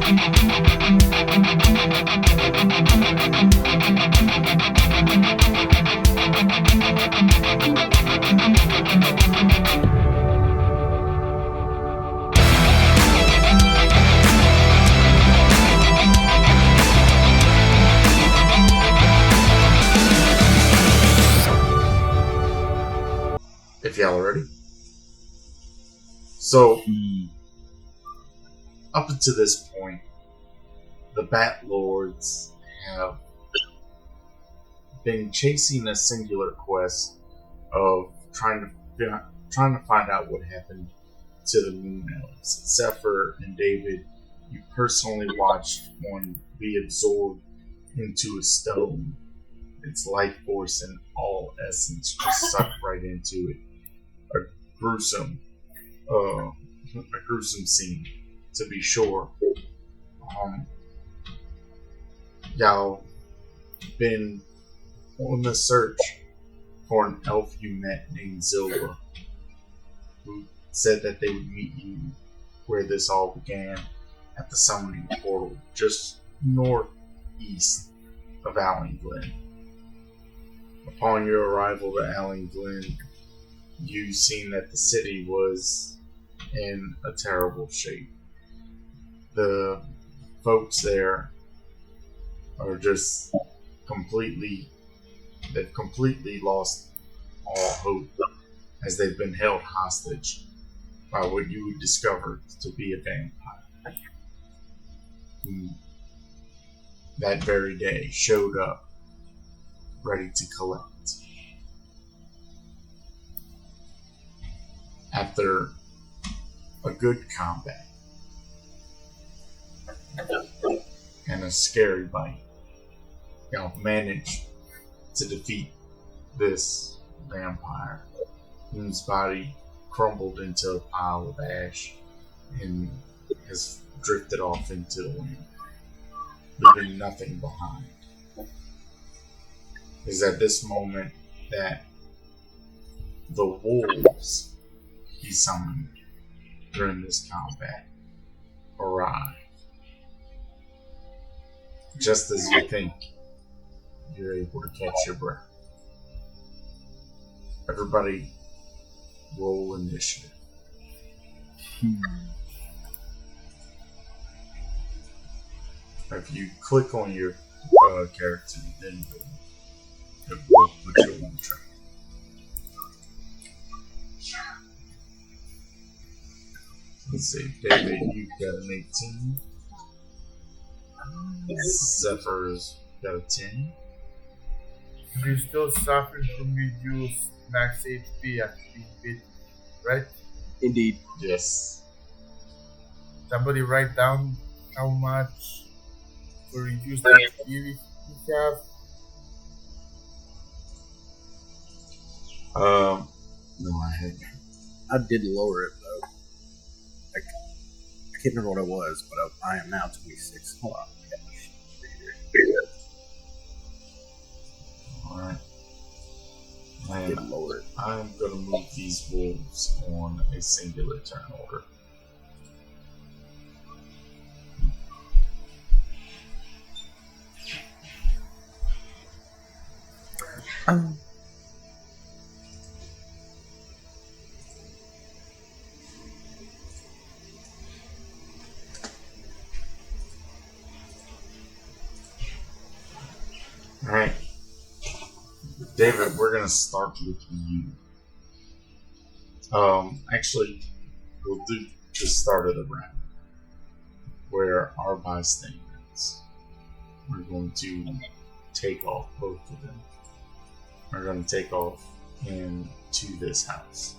If y'all are ready. So, up until this point, the Bat Lords have been chasing a singular quest of trying to find out what happened to the Moon Elves. Zephyr and David, you personally watched one be absorbed into a stone. Its life force and all essence just sucked right into it. A gruesome scene, to be sure. Y'all been on the search for an elf you met named Zilva, who said that they would meet you where this all began, at the summoning portal just northeast of Allen Glen. Upon your arrival to Allen Glen, you seen that the city was in a terrible shape. The folks there are just they've completely lost all hope, as they've been held hostage by what you would discover to be a vampire, who that very day showed up ready to collect. After a good combat and a scary bite, y'all managed to defeat this vampire, whose body crumbled into a pile of ash and has drifted off into the wind, leaving nothing behind. It's at this moment that the wolves he summoned during this combat arrive. Just as you think you're able to catch your breath. Everybody roll initiative. If you click on your character, then it will put you on track. Let's see, David, you've got an 18. Zephyr's got a 10. You're still suffering from reduced max HP after being bit, right? Indeed. Yes. Somebody write down how much for reduced HP you have. No, I hadn't. I did lower it though. I can't remember what it was, but I am now 26. Hold on. Alright. I did lower it. I'm going to move these wolves on a singular turn order. Alright. David, we're going to start with you. Actually, we'll do the start of the round, where our bystanders are going to take off, both of them. Are going to take off into this house.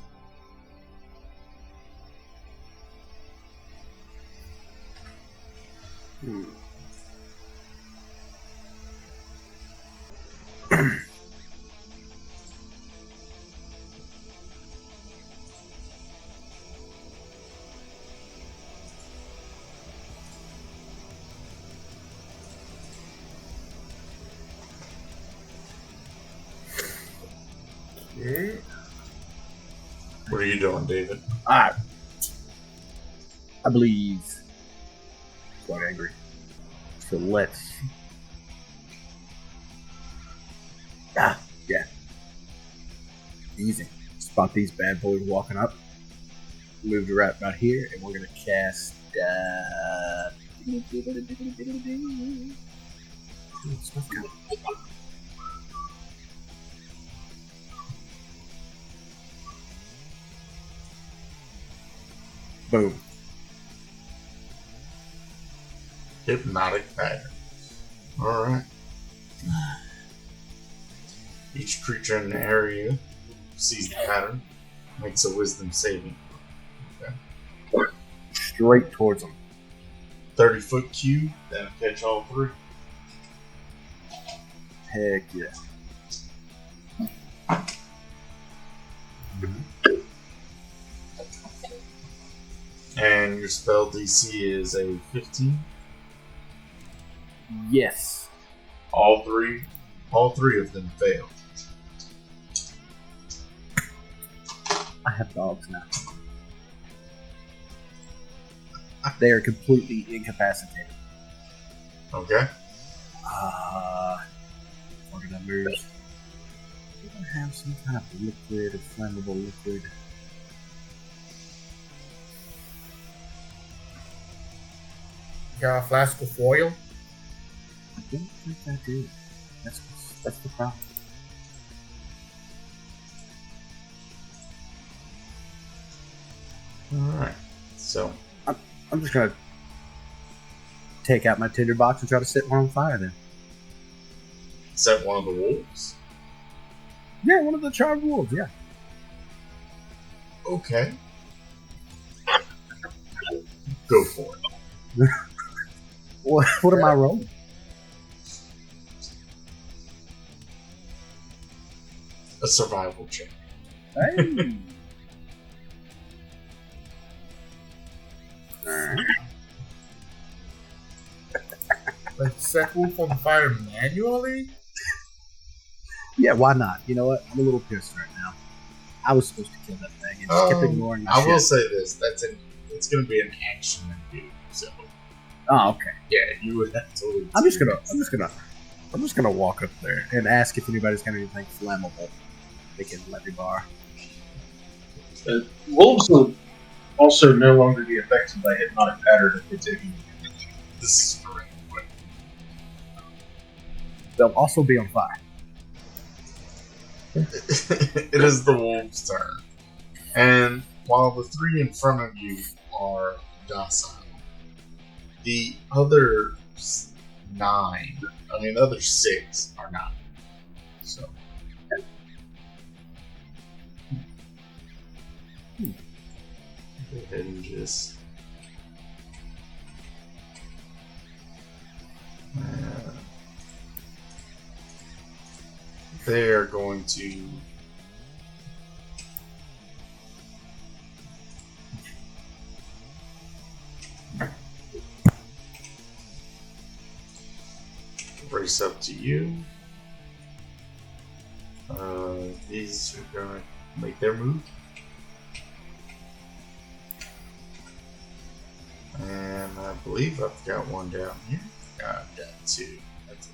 Okay. What are you doing, David? I believe quite angry. So let's. Yeah. Easy. Spot these bad boys walking up. Moved right about here, and we're gonna cast. Boom. Hypnotic pattern. Alright. Each creature in the area who sees the pattern makes a wisdom saving. Okay. Straight towards them. 30-foot cube, that'll catch all three. Heck yeah. And your spell DC is a 15. Yes. All three of them fail. I have dogs now. They are completely incapacitated. Okay. What did I move? Do I have some kind of liquid or flammable liquid? Got a flask of oil. I don't think I do. That's the problem. Alright. So, I'm just gonna take out my tinderbox and try to set one on fire then. set one of the wolves. Yeah, one of the charmed wolves, yeah. Okay. Go for it. What am I rolling? A survival check. Hey. Like set wolf on fire manually? Yeah, why not? You know what? I'm a little pissed right now. I was supposed to kill that thing and just kept ignoring my I will shit. say this: it's going to be an action and do. So Oh, okay. yeah, you would have to. I'm just gonna walk up there and ask if anybody's got anything flammable they can let me borrow. Wolves will also no longer be affected by hypnotic pattern if they're taking. This is correct. They'll also be on fire. It is the wolves' turn, and while the three in front of you are docile, the other the other 6 are not. So. Go ahead and just. They are going to. Race up to you. These are going to make their move. And I believe I've got one down here. I've got 2. That's it.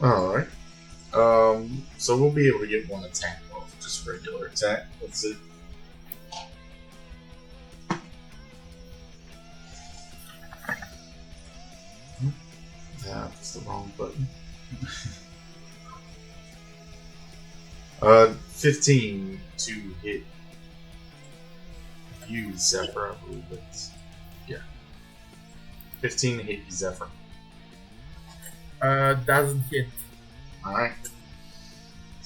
Alright. So we'll be able to get one attack off, just regular attack. Let's see. That's the wrong button. 15 to hit you, Zephyr, I believe it's. Yeah. 15 to hit you, Zephyr. Doesn't hit. Alright.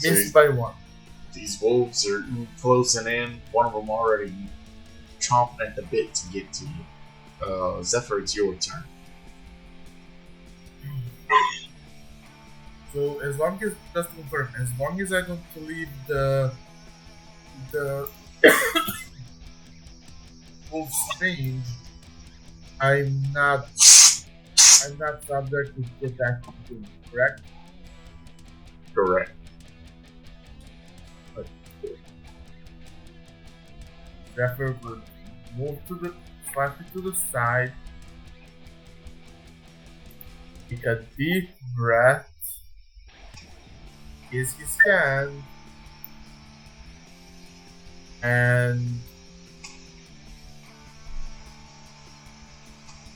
Missed by 1. These wolves are closing in. One of them already chomping at the bit to get to you. Zephyr, it's your turn. So as long as, just to confirm, as long as I don't leave the wolf's range, I'm not I'm not subject to protect you, correct? Correct. Therefore, we'll move slightly to the side. Take a deep breath. Kiss his hand. And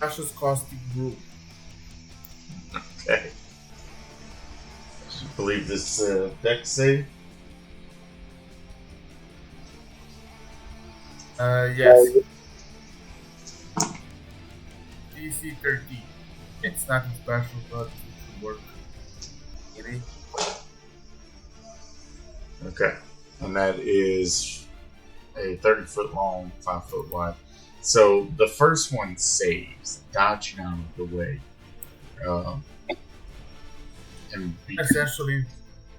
Ashes Caustic Brew. Okay. I believe this deck save. Yes. DC 13. It's nothing special, but it should work. Maybe. Okay. And that is a 30-foot long, 5-foot wide. So the first one saves, dodging out of the way. And Essentially,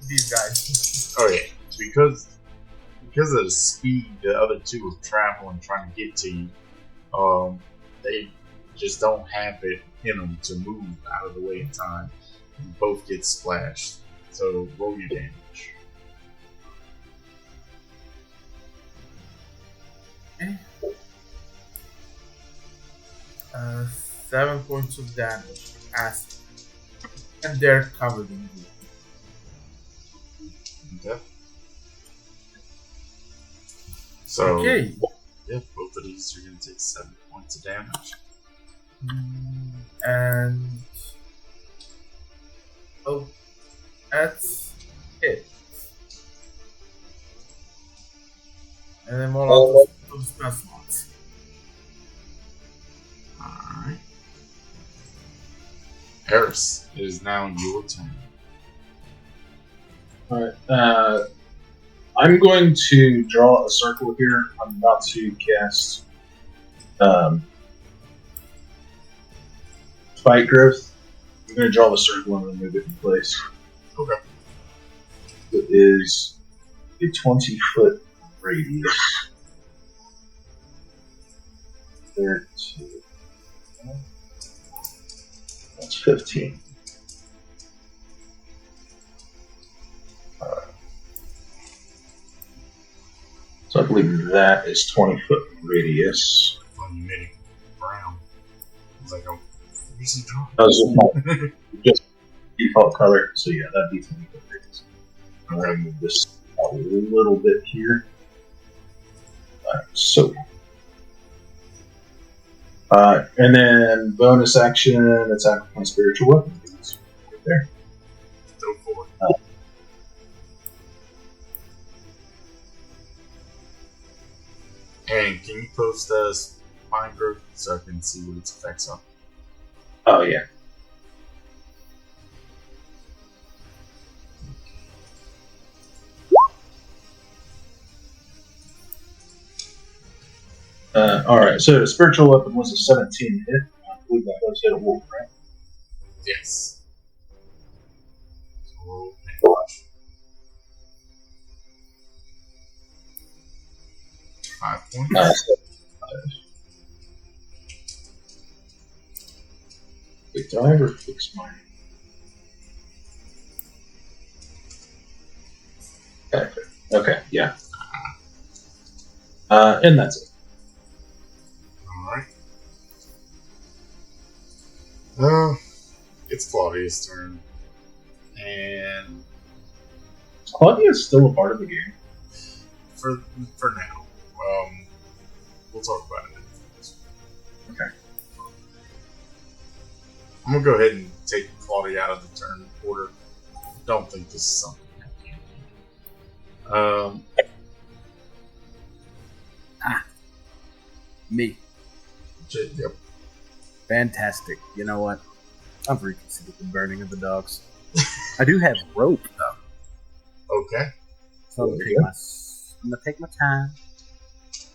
these guys. oh yeah, because of the speed the other two are traveling, trying to get to you, they just don't have it in them to move out of the way in time. And both get splashed. So roll your damage. Okay. 7 points of damage. Acid. And they're covered in blue. Okay. So Okay. yeah, both of these are going to take 7 points of damage. And oh, that's it. And then more on to the spell slots. Alright. Harris, it is now your turn. Alright. I'm going to draw a circle here. I'm about to cast Fight Growth. I'm going to draw the circle and then move it in place. Okay. It is a 20-foot radius. 13. That's 15. So I believe that is 20-foot radius. When you made it brown, I was like, oh, where's he drawing? That was my just default color. So yeah, that'd be 20-foot radius. I'm going to move this a little bit here. And then bonus action, attack with my spiritual weapon. Right there. Go for it. And can you post Mind Growth so I can see what its effects are? Oh yeah. Alright, so spiritual weapon was a 17 hit. I believe that does hit a wolf, right? Yes. So roll damage. 5 points. Wait, did I ever fix mine? Okay, yeah. And that's it. Alright. It's Claudia's turn. And Claudia's still a part of the game. for now, we'll talk about it. Okay. I'm gonna go ahead and take Claudia out of the turn order. Don't think this is something I can do. Me. Yep. Fantastic. You know what? I've reconsidered the burning of the dogs. I do have rope, though. Okay. So I'm gonna take my time,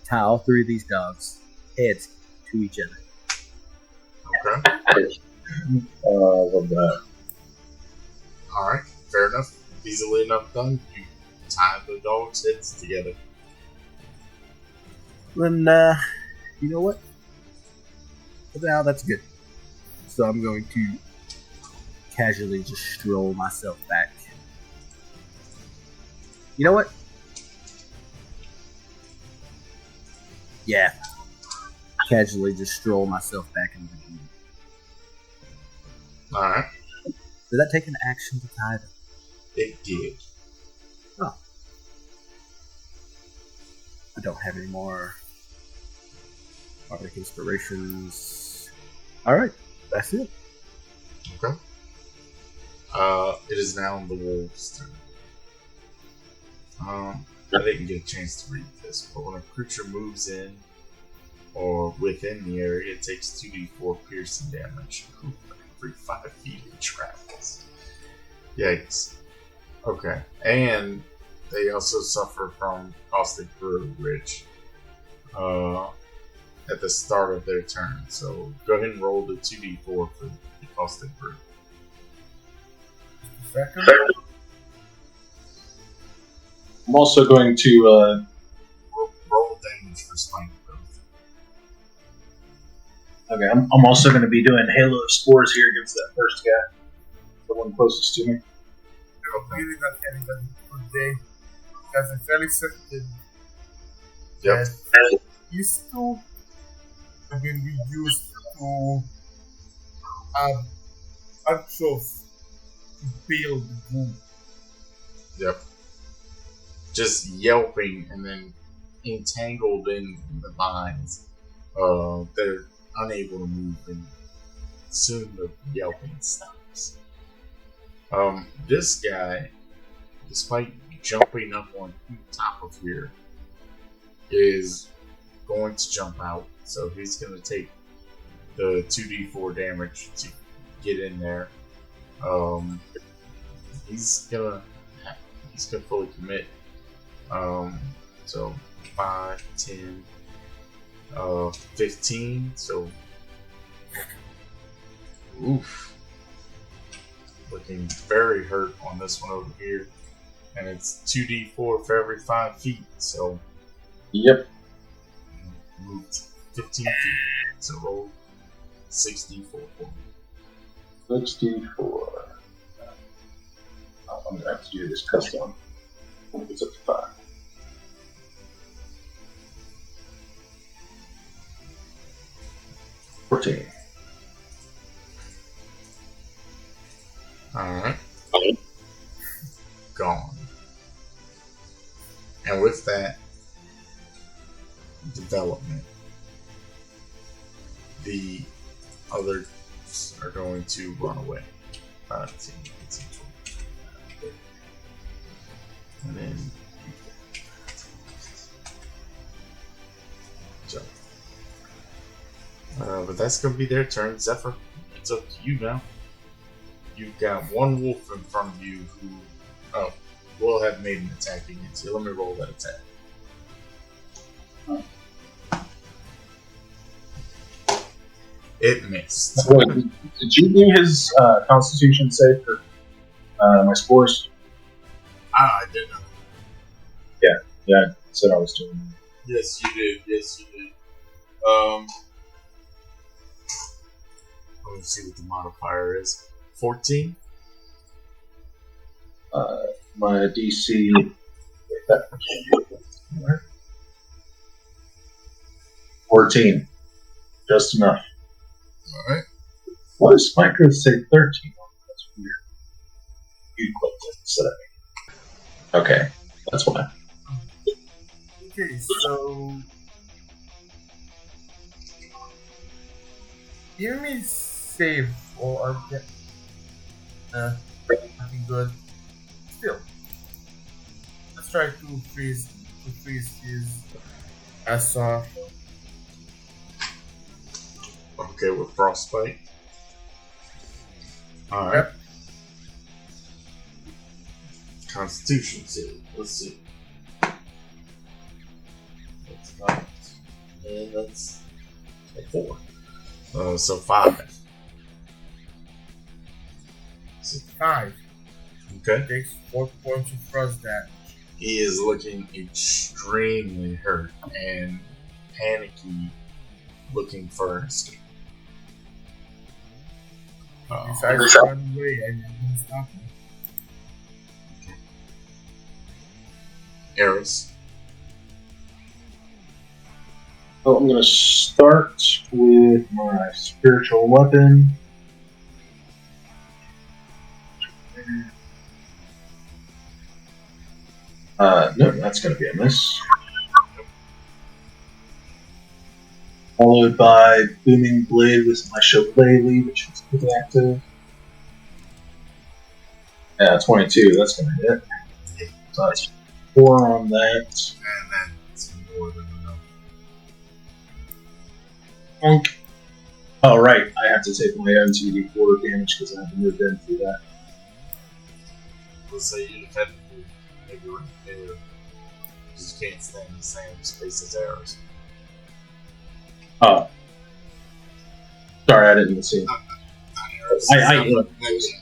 tie all 3 of these dogs' heads to each other. Okay. Love that. Alright. Fair enough. Easily enough done. You tie the dogs' heads together. Then, you know what? For now, that's good. So I'm going to casually just stroll myself back. You know what? Yeah. Casually just stroll myself back into the room. Alright. Did that take an action to tie them? It did. I don't have any more bardic inspirations. Alright, that's it. Okay. It is now the wolves' turn. I didn't get a chance to read this, but when a creature moves in or within the area, it takes 2d4 piercing damage every 5 feet it travels. Yikes. Okay. And they also suffer from Caustic Brew, which at the start of their turn. So go ahead and roll the 2d4 for the Caustic Brew. Second. I'm also going to Roll damage for spine growth. okay. I'm also going to be doing Halo of Spores here against that first guy, the one closest to me. You're really not having a good day. Because I'm fairly certain Yep. that these two have been reduced to archers to build the group. Yep. Just yelping and then entangled in the vines. They're unable to move, and soon the yelping stops. This guy, despite jumping up on top of here, is going to jump out. So he's going to take the 2d4 damage to get in there. He's gonna fully commit. So 5, 10, 15. So, oof, looking very hurt on this one over here, and it's 2d4 for every 5 feet. So, Yep. moved 15 feet. So roll 64 for me. 64. I'm going to have to do this custom. It's up to 5. $14. Alright. Gone. And with that development, the others are going to run away. 5, 10, 15, 20. And then jump. But that's going to be their turn. Zephyr, it's up to you now. You've got one wolf in front of you who will have made an attack against you. Let me roll that attack. It missed. Did you do his Constitution save for my spores? I did not. Yeah, I said I was doing. Yes, you did. Yes, you did. Let me see what the modifier is. 14? My DC. 14. Just enough. Alright. What does Spike Growth say 13? That's weird. You clicked it instead of me. Okay, that's why. Okay, so give me save or object. Nothing good. Still, let's try to freeze his ass off. Okay, with frostbite. Alright. Yep. Constitution save. Let's see. That's not. And that's a 4. So 5. 5 Okay. takes 4 points of frost damage. He is looking extremely hurt and panicky, looking for an escape. Oh, Besides to run away, I didn't stop him. Eris. So I'm going to start with my spiritual weapon. No, that's going to be a miss. Followed by Booming Blade with my Shillelagh, which is pretty active. Yeah, 22, that's going to hit. So that's 4 on that. And that's more than enough. Bonk. Oh, right, I have to take my own 2d4 damage because I haven't moved in through that. Let's say you technically maybe right there. You just can't stay in the same space as Eris. Oh. Sorry, I didn't see it. Not Eris. I I'm looking at you.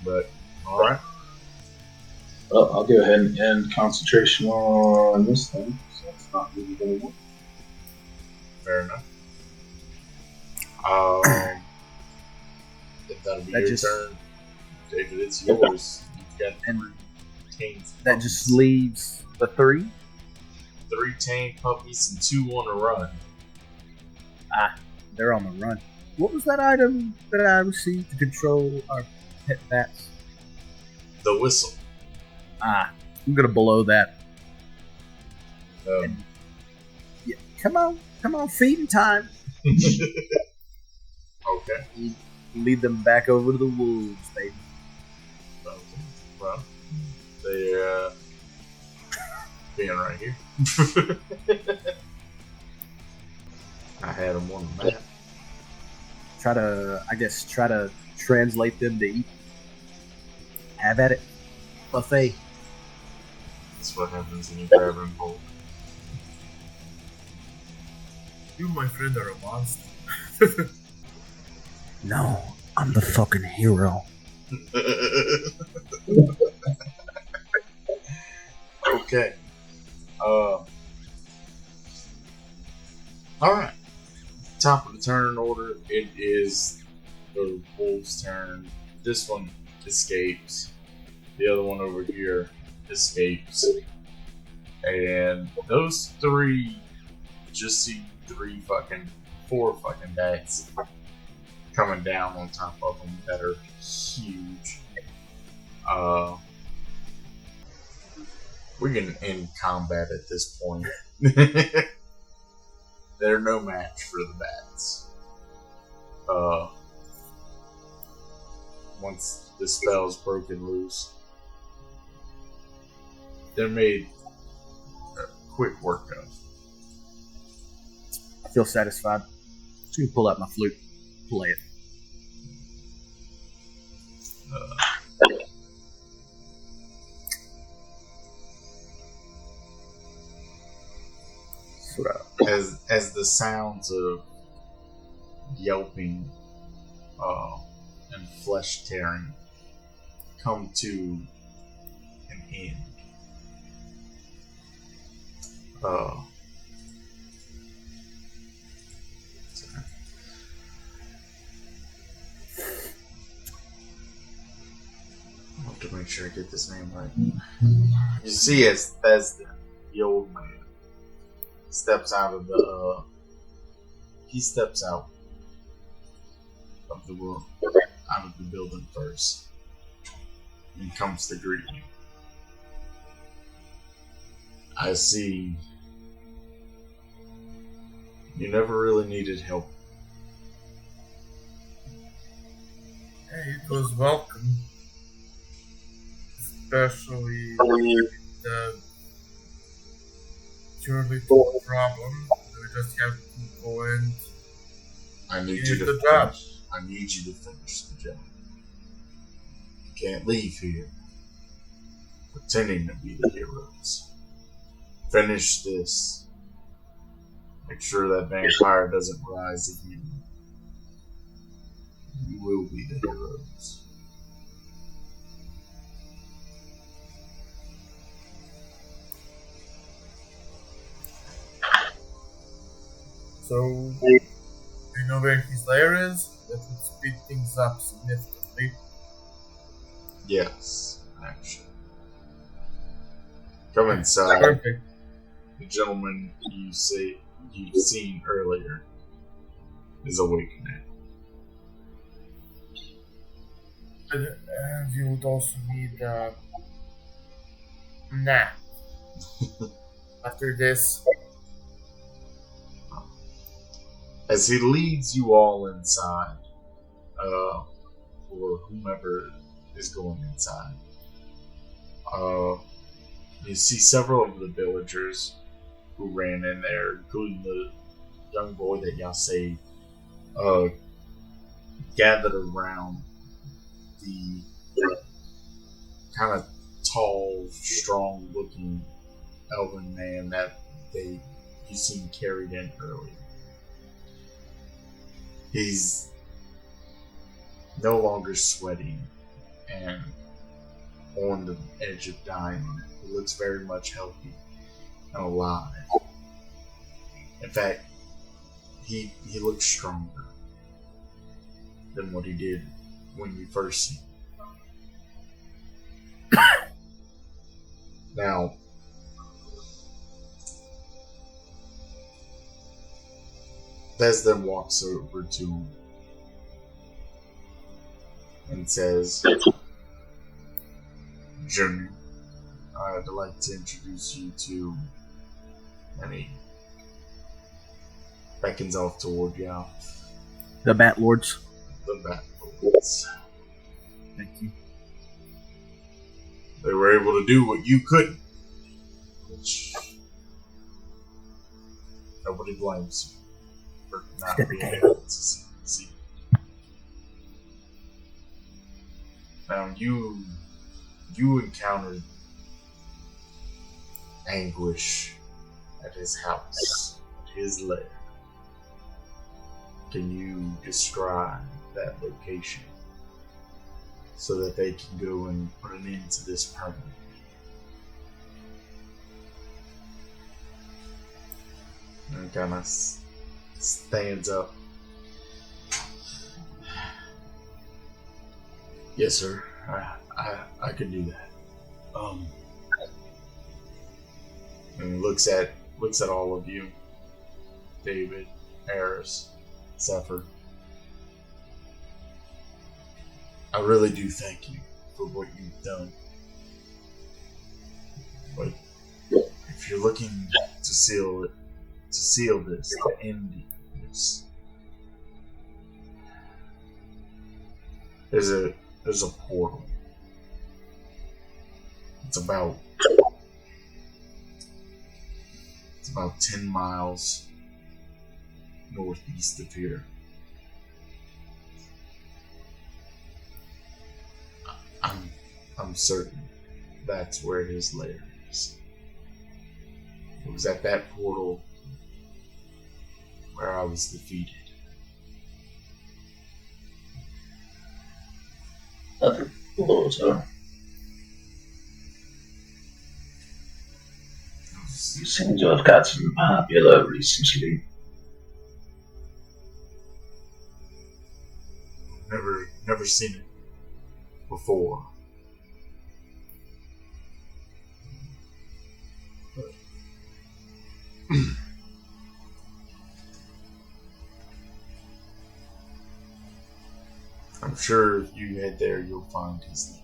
But, alright. Well, I'll go ahead and end concentration on this thing, so it's not really going to work. Fair enough. If that'll be That your just- turn, David, it's yours. You've got And 3 tame That just leaves the 3. 3 tame puppies and 2 on the run. They're on the run. What was that item that I received to control our pet bats? The whistle. I'm gonna blow that. Um, Yeah, come on, feeding time. okay. Lead them back over to the wolves, baby. Okay. Well, they're being right here. I had them on the map. Try to translate them to eat. Have at it. Buffet. That's what happens when you grab and pull. You, my friend, are a monster. No, I'm the fucking hero. Okay. Alright. Top of the turn order, it is the wolf's turn. This one escapes. The other one over here escapes. And those 3 just see 4 fucking bats coming down on top of them that are huge. We can end combat at this point. They're no match for the bats. Once the spell's broken loose, they're made quick work of. I feel satisfied. Just gonna pull out my flute, play it. As the sounds of yelping and flesh tearing come to an end. I have to make sure I get this name right. You see, as the old man steps out of the he steps out of the room, out of the building first, and comes to greet you. I see you never really needed help. Hey, it was welcome. Especially the purely problem. We just have to go and I need finish you to the job. finish. I need you to finish the job. You can't leave here pretending to be the heroes. Finish this. Make sure that vampire doesn't rise again. You will be the heroes. So, do you know where his lair is? That would speed things up significantly. Yes, actually. Come inside. Perfect. The gentleman you've seen earlier is awake now. And you would also need a nap. After this, As he leads you all inside, or whomever is going inside, you see several of the villagers who ran in there, including the young boy that y'all saved, gathered around the kind of tall, strong-looking elven man that you seen carried in earlier. He's no longer sweating and on the edge of dying. He looks very much healthy and alive. In fact, he looks stronger than what he did when you first seen him. Now, Vez then walks over to him and says, Jimmy, I'd like to introduce you to, and he beckons off toward y'all. The Bat Lords. The Batlords. Thank you. They were able to do what you couldn't, which nobody blames you for not Step being down. able to see. Now you encountered anguish at his house, at his lair. Can you describe that location so that they can go and put an end to this permanently? And kind of stands up. Yes, sir. I can do that. And looks at all of you, David, Harris, Zephyr. I really do thank you for what you've done. But if you're looking to seal this, to end this, there's a portal. It's about 10 miles northeast of here. I'm certain that's where his lair is. It was at that portal where I was defeated. Other lords are. You seem to have gotten popular recently. Never seen it before. But I'm sure if you head there, you'll find his name.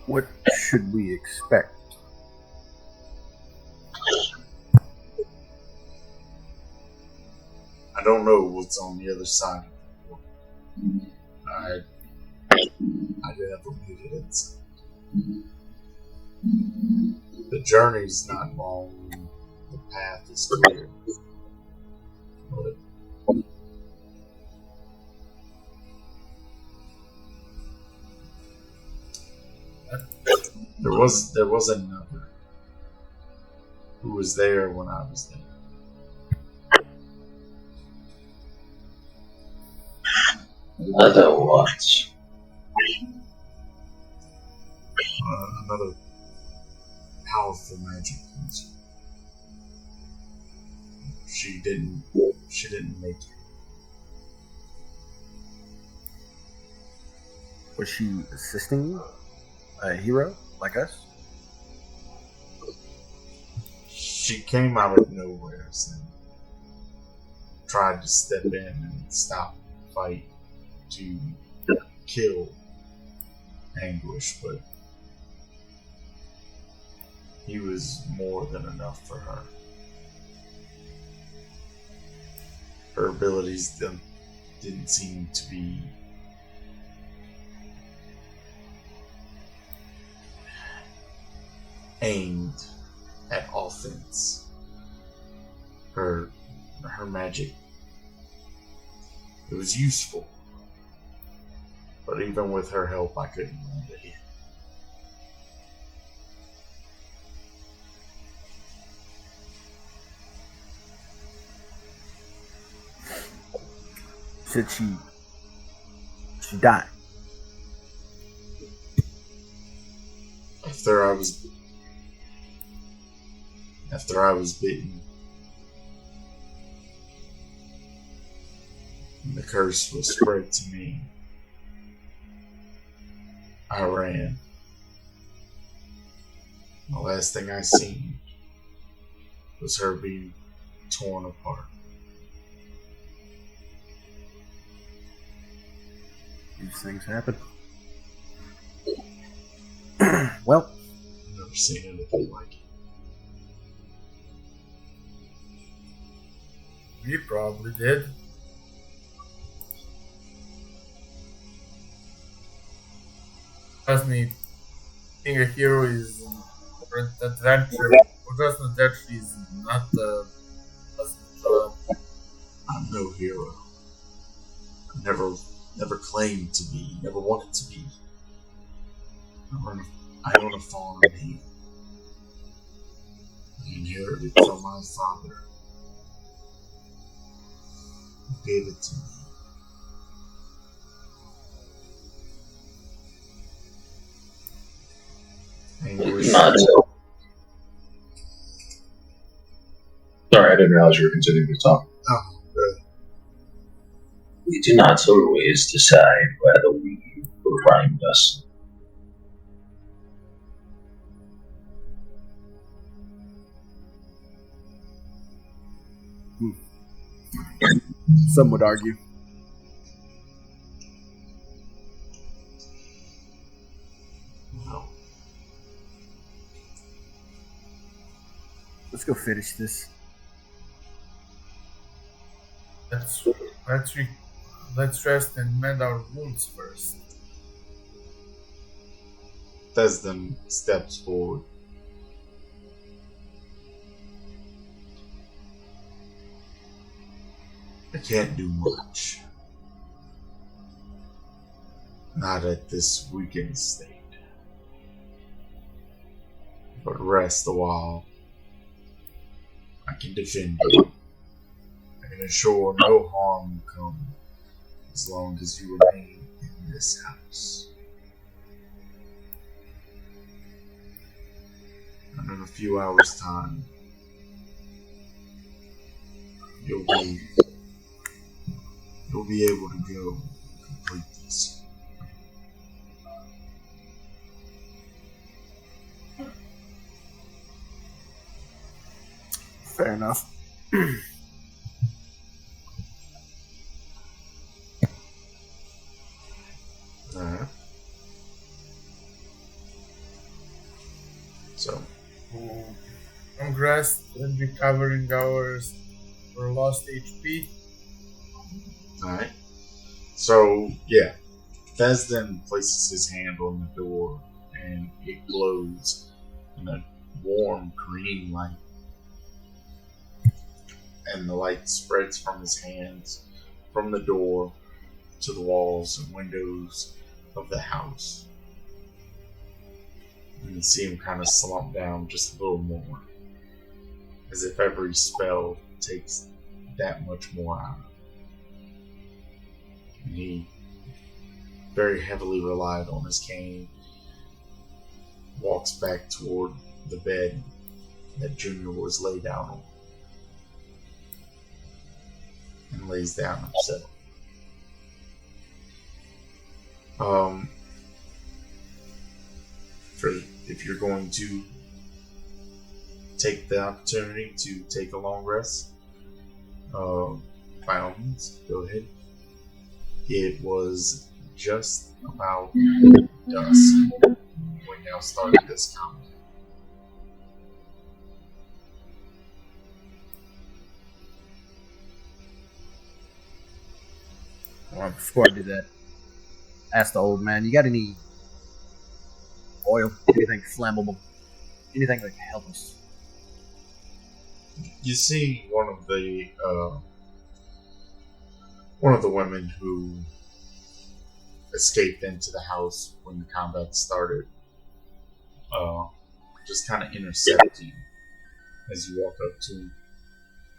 What should we expect? I don't know what's on the other side of the portal. I never made it inside. The journey's not long. The path is clear. But there was another who was there when I was there. Another what? Another powerful magic user. she didn't make it. Was she assisting you? A hero like us? She came out of nowhere and tried to step in and stop the fight to kill Anguish, but he was more than enough for her. Her abilities didn't seem to be aimed at offense. Her magic, it was useful, but even with her help, I couldn't land a hit. Said she died. After I was bitten, and the curse was spread to me, I ran. The last thing I seen was her being torn apart. These things happen. Well, I've never seen anything like it. We probably did. Trust me, being a hero is an adventure. Or just an adventure is not a pleasant job. I'm no hero. I never claimed to be, never wanted to be. I own a farm here. I inherited it from my father. He gave it to me. Anguish. Not so. Sorry, I didn't realize you were continuing to talk. Oh, good. We do not always decide whether we will find us. some would argue. No. Let's go finish this. Let's rest and mend our wounds first. Thesden steps forward. I can't do much. Not at this weakened state. But rest a while. I can defend you. I can assure no harm will come as long as you remain in this house. And in a few hours' time, you'll be able to go and complete this. Fair enough. Alright. So, Long rest and recovering our lost HP. alright. So, yeah. Thesden places his hand on the door and it glows in a warm green light. And the light spreads from his hands, from the door, to the walls and windows of the house. And you see him kind of slump down just a little more, as if every spell takes that much more out of him. And he very heavily relied on his cane, walks back toward the bed that Junior was laid out on. and lays down himself. For if you're going to take the opportunity to take a long rest, by all means, go ahead. It was just about dusk when y'all started this combat. Well, before I do that, ask the old man, you got any oil, anything flammable, anything that can help us? You see one of the women who escaped into the house when the combat started, just kind of intercept you as you walk up to him.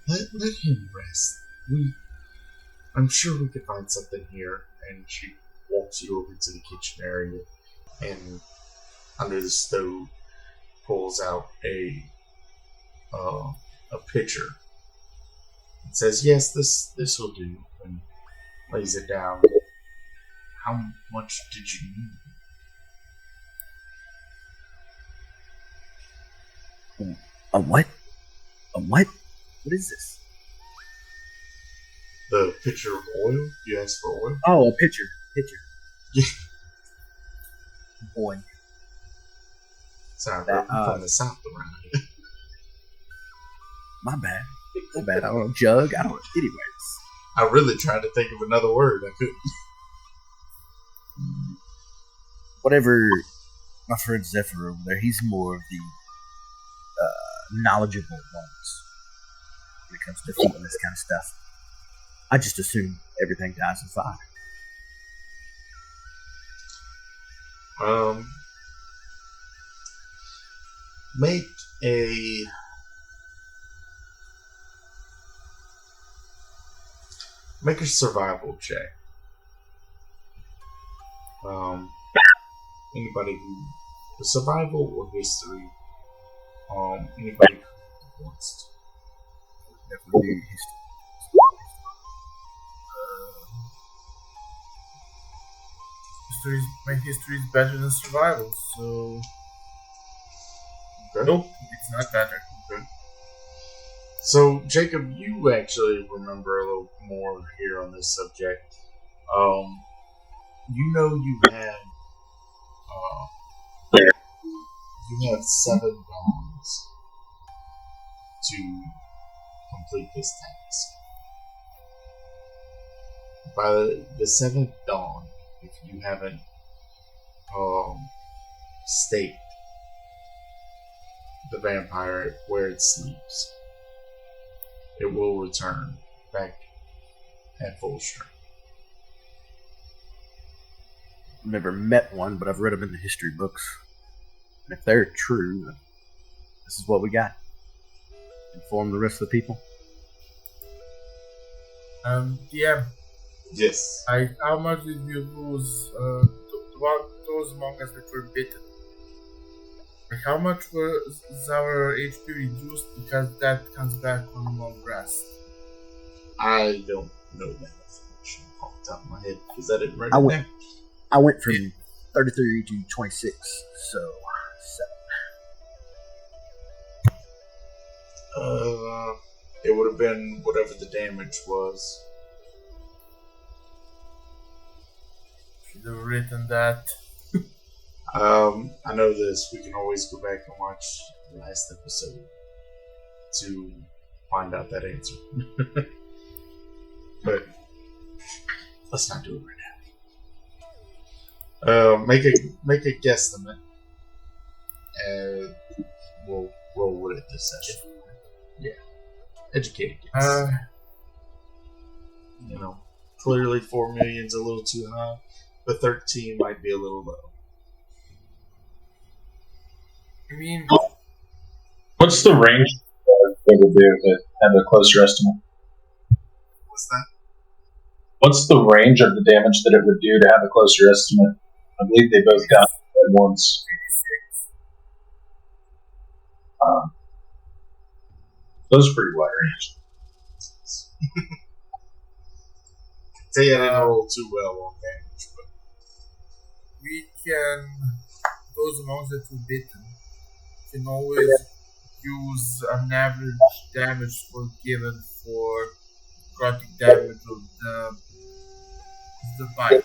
Let him rest. I'm sure we could find something here. And she walks you over to the kitchen area, and under the stove pulls out a pitcher. It says, "Yes, this will do," and lays it down. How much did you need? A what? A what? What is this? The pitcher of oil? You asked for oil? Oh, a pitcher. Yeah. Boy. Sorry, bro. I'm from the south around here. My bad. I don't know. Jug. I don't know. Anyways. I really tried to think of another word. I couldn't. Whatever my friend Zephyr over there, he's more of the knowledgeable ones when it comes to defeating this kind of stuff. I just assume everything dies in fire. Make a survival check. Anybody who the survival or history. Anybody who wants to. Definitely history. My history is better than survival, so Okay. nope, it's not better. So, Jacob, you actually remember a little more here on this subject. You know you have 7 rounds to complete this task. By the 7th dawn, if you haven't staked the vampire where it sleeps, it will return back at full strength. I've never met one, but I've read them in the history books. And if they're true, this is what we got. Inform the rest of the people. DM, Yes. how much did you lose those among us that were bitten? Like, how much was our HP reduced because that comes back on a long rest? I don't know that information off the top of my head because I didn't write I it went- down. I went from 33 to 26, so 7. It would have been whatever the damage was. Should have written that. I know this. We can always go back and watch the last episode to find out that answer. But let's not do it right now. Make a guesstimate, and we'll roll with it this session. Yeah, educated guess. Clearly 4 million's a little too high, but 13 might be a little low. I mean, What's the range they would do to have a closer estimate? What's that? What's the range of the damage that it would do to have a closer estimate? I believe they both got at once. Those are pretty wide range. tell you I didn't roll too well on damage, but We can, those among us that were bitten, can always use an average damage score given for necrotic damage of the bite.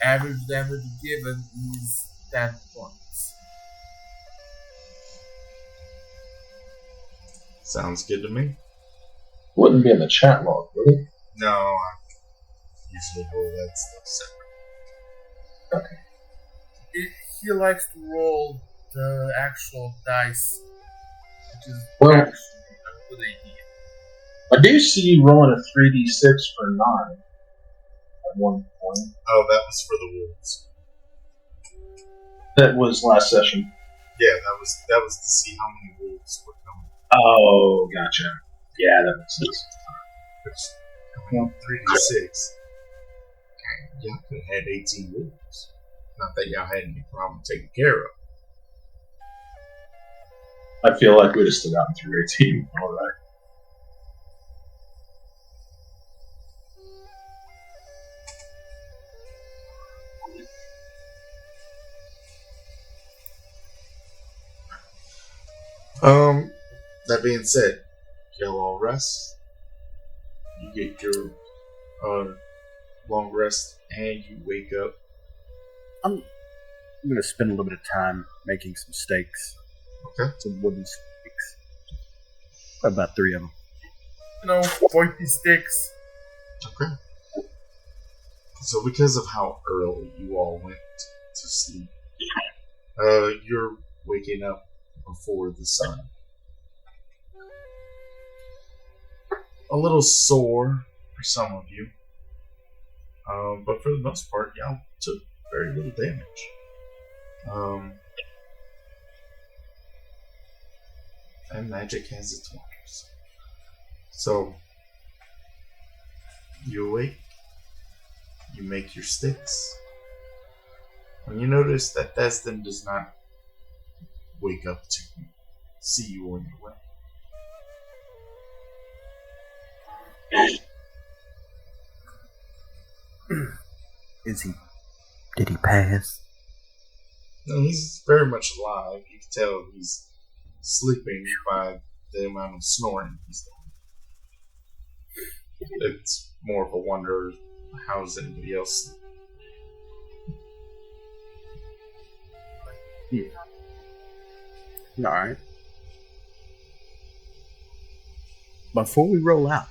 Average damage given is 10 points. sounds good to me. Wouldn't be in the chat log, would it? No, I usually roll that stuff separate. He likes to roll the actual dice, which is Well- actually a good idea. I do see you rolling a 3d6 for 9 at one point. Oh, that was for the wolves. That was last session. Yeah, that was to see how many wolves were coming. Oh, gotcha. Yeah, that makes sense. Which, I mean, 3d6. Y'all could have had 18 wolves. Not that y'all had any problem taking care of. I feel like we'd have still gotten through 18. Alright. That being said, y'all all rest. You get your long rest, and you wake up. I'm gonna spend a little bit of time making some steaks. Okay. Some wooden steaks. About 3 of them. You know, pointy sticks. Okay. So because of how early you all went to sleep, you're waking up before the sun. A little sore for some of you, but for the most part, y'all took very little damage. And magic has its wonders. So, you awake, you make your sticks, and you notice that Thesden does not wake up to see you on your way. Did he pass? No, he's very much alive. You can tell he's sleeping by the amount of snoring he's doing. It's more of a wonder, how does anybody else sleep? Alright. Before we roll out,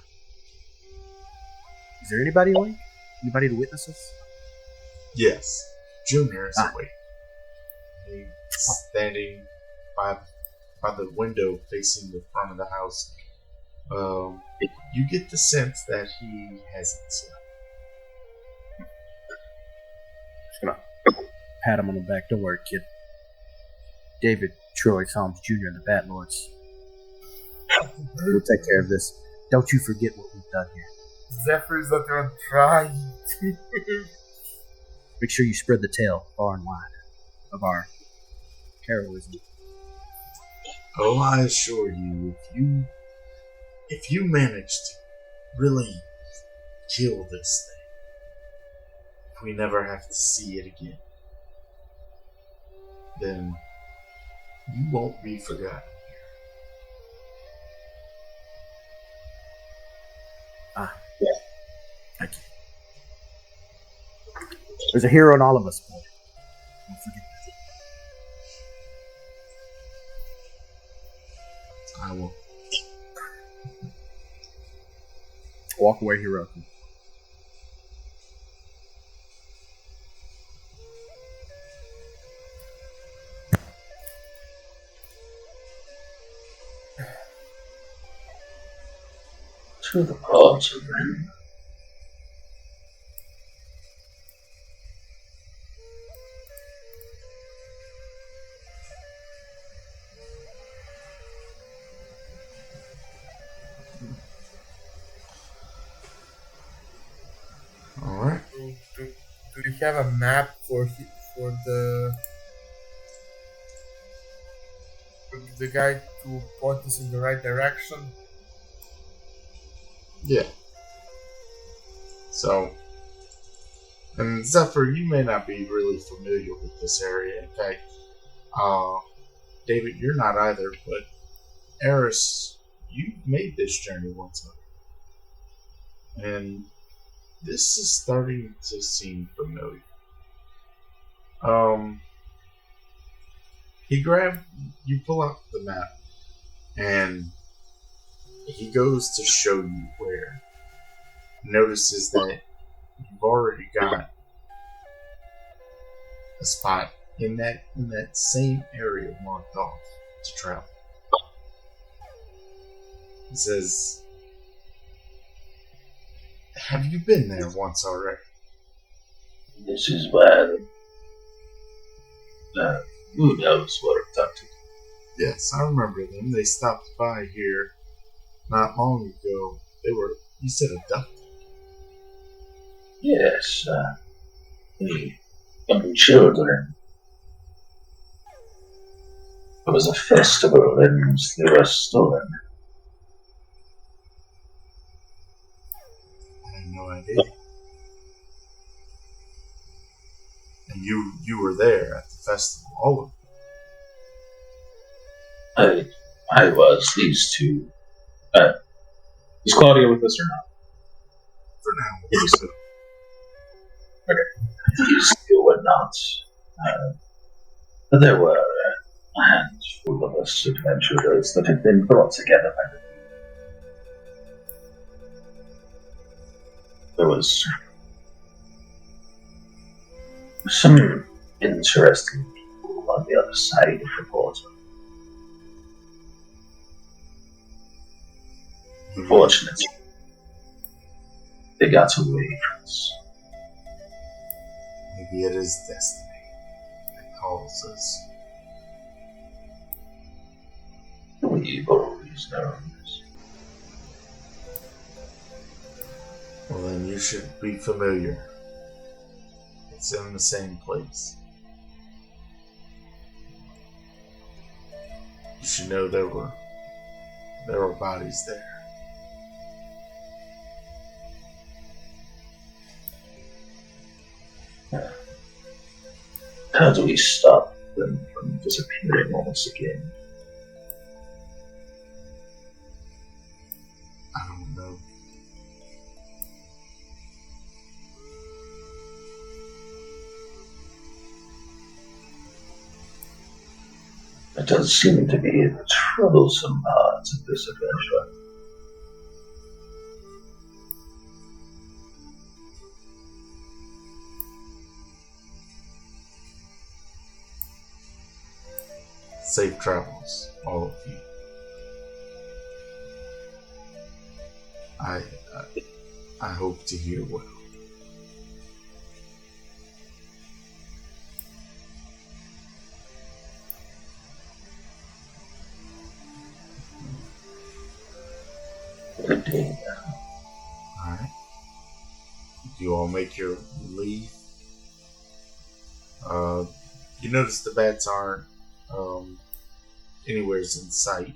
is there anybody awake? Anybody to witness us? Yes, Junior is Ah. awake. He's standing by the window facing the front of the house. You get the sense that he hasn't slept. Just gonna pat him on the back. Don't worry, kid. David Troy Solms Jr. and the Bat Lords. We'll take care of this. Don't you forget what we've done here. Zephyrs that are trying to. Make sure you spread the tale far and wide of our heroism. Oh, I assure you, if you manage to really kill this thing, if we never have to see it again, then you won't be forgotten. Thank you. There's a hero in all of us, boy. Don't forget that. I will. Walk away heroically. To the parts of them. All right. Do we have a map for the guy to point us in the right direction? Yeah. So, and Zephyr, you may not be really familiar with this area. In fact, David, you're not either, but Eris, you made this journey once already. And this is starting to seem familiar. You pull out the map, and he goes to show you where. Notices that you've already got a spot in that same area marked off to travel. He says, "Have you been there once already?" This is where who knows what abducted. Yes, I remember them. They stopped by here not long ago. They were, you said, abducted. Yes, the young children. It was a festival and they were stolen. I had no idea. And you were there at the festival, all of them. I was. These two. Is Claudia with us or not? For now, so. These two were not. There were a handful of us adventurers that had been brought together by the. There was some interesting people on the other side of the portal. Unfortunately, they got away from us. Maybe it is destiny that calls us. We've always known this. Well, then you should be familiar. It's in the same place. You should know there were bodies there. How do we stop them from disappearing once again? I don't know. It does seem to be the troublesome part of this adventure. Safe travels, all of you. I hope to hear well. Good day. Alright. You all make your leave. You notice the bats aren't anywhere in sight.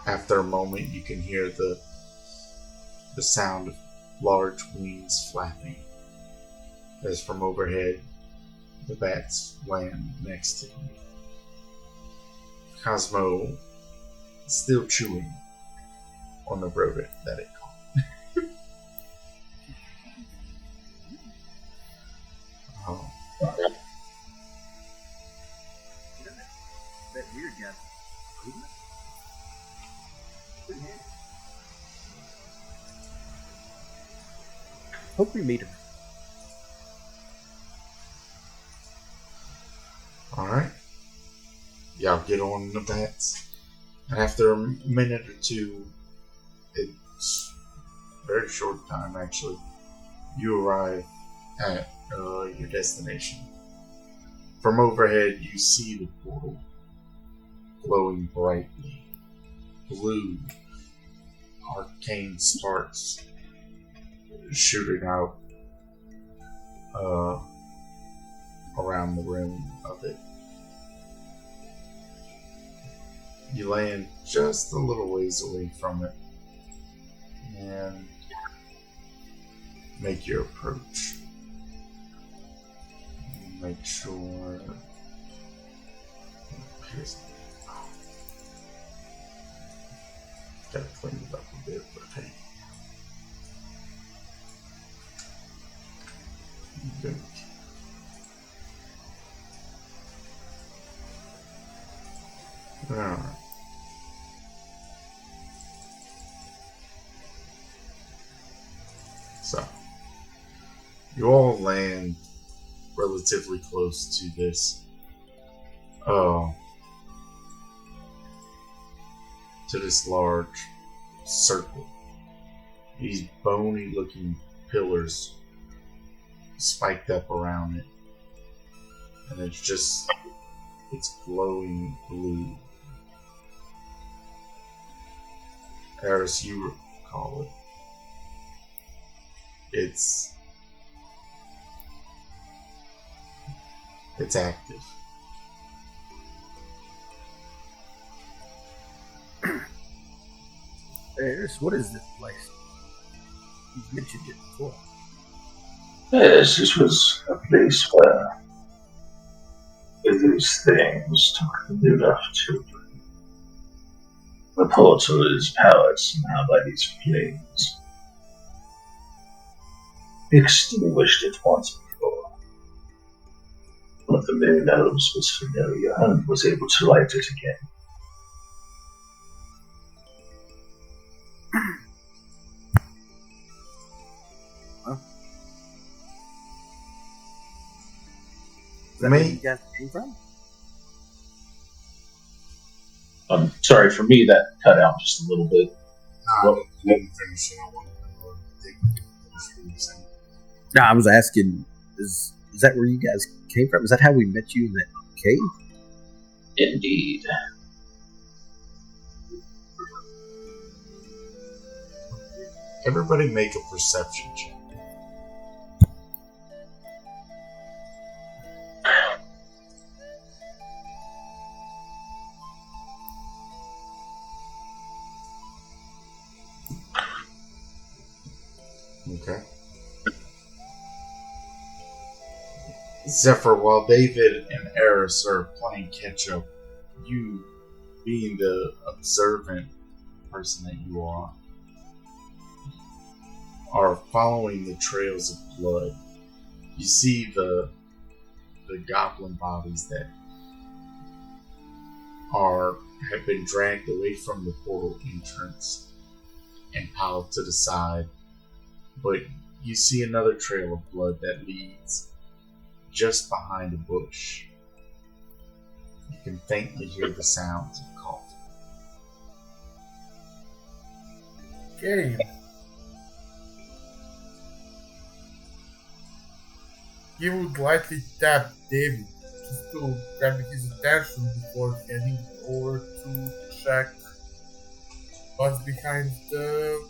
After a moment, you can hear the sound of large wings flapping as from overhead the bats land next to you. Cosmo is still chewing on the rodent that it caught. Oh. That weird guy. Hope we meet him. Alright. Y'all get on the bats. And after a minute or two, it's a very short time actually, you arrive at your destination. From overhead, you see the portal glowing brightly. Blue, arcane sparks shooting out around the rim of it. You land just a little ways away from it and make your approach. Make sure. Here's, gotta clean it up a bit, but hey. Good. Alright. So, you all land relatively close to this, to this large circle. These bony looking pillars spiked up around it. And it's glowing blue. As you call it. It's active. Eris, what is this place? You've mentioned it before. Yes, this was a place where these things took the Nilaf children. The portal is powered somehow by these flames. Extinguished it once before. One of the moon elves was familiar and was able to light it again. Is that where you guys came from? I'm sorry, for me that cut out just a little bit. I didn't finish it. I wanted to take what you were saying. No, I was asking, is that where you guys came from? Is that how we met you in that cave? Indeed. Everybody make a perception check. Okay. Zephyr, while David and Eris are playing catch up, you, being the observant person that you are following the trails of blood. You see the goblin bodies that have been dragged away from the portal entrance and piled to the side. But you see another trail of blood that leads just behind a bush. You can faintly hear the sounds of coughing. Okay. He would lightly tap David just to grab his attention before heading over to check what's behind the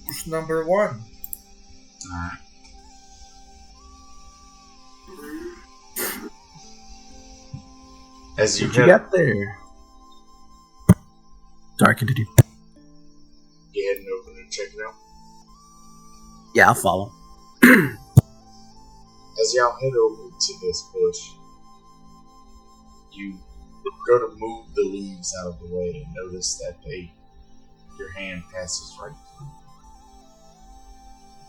bush number 1. Alright. As you What you got there? Sorry, continue. You heading over to check it out? Yeah, I'll follow. As y'all head over to this bush, you go to move the leaves out of the way and notice that your hand passes right through,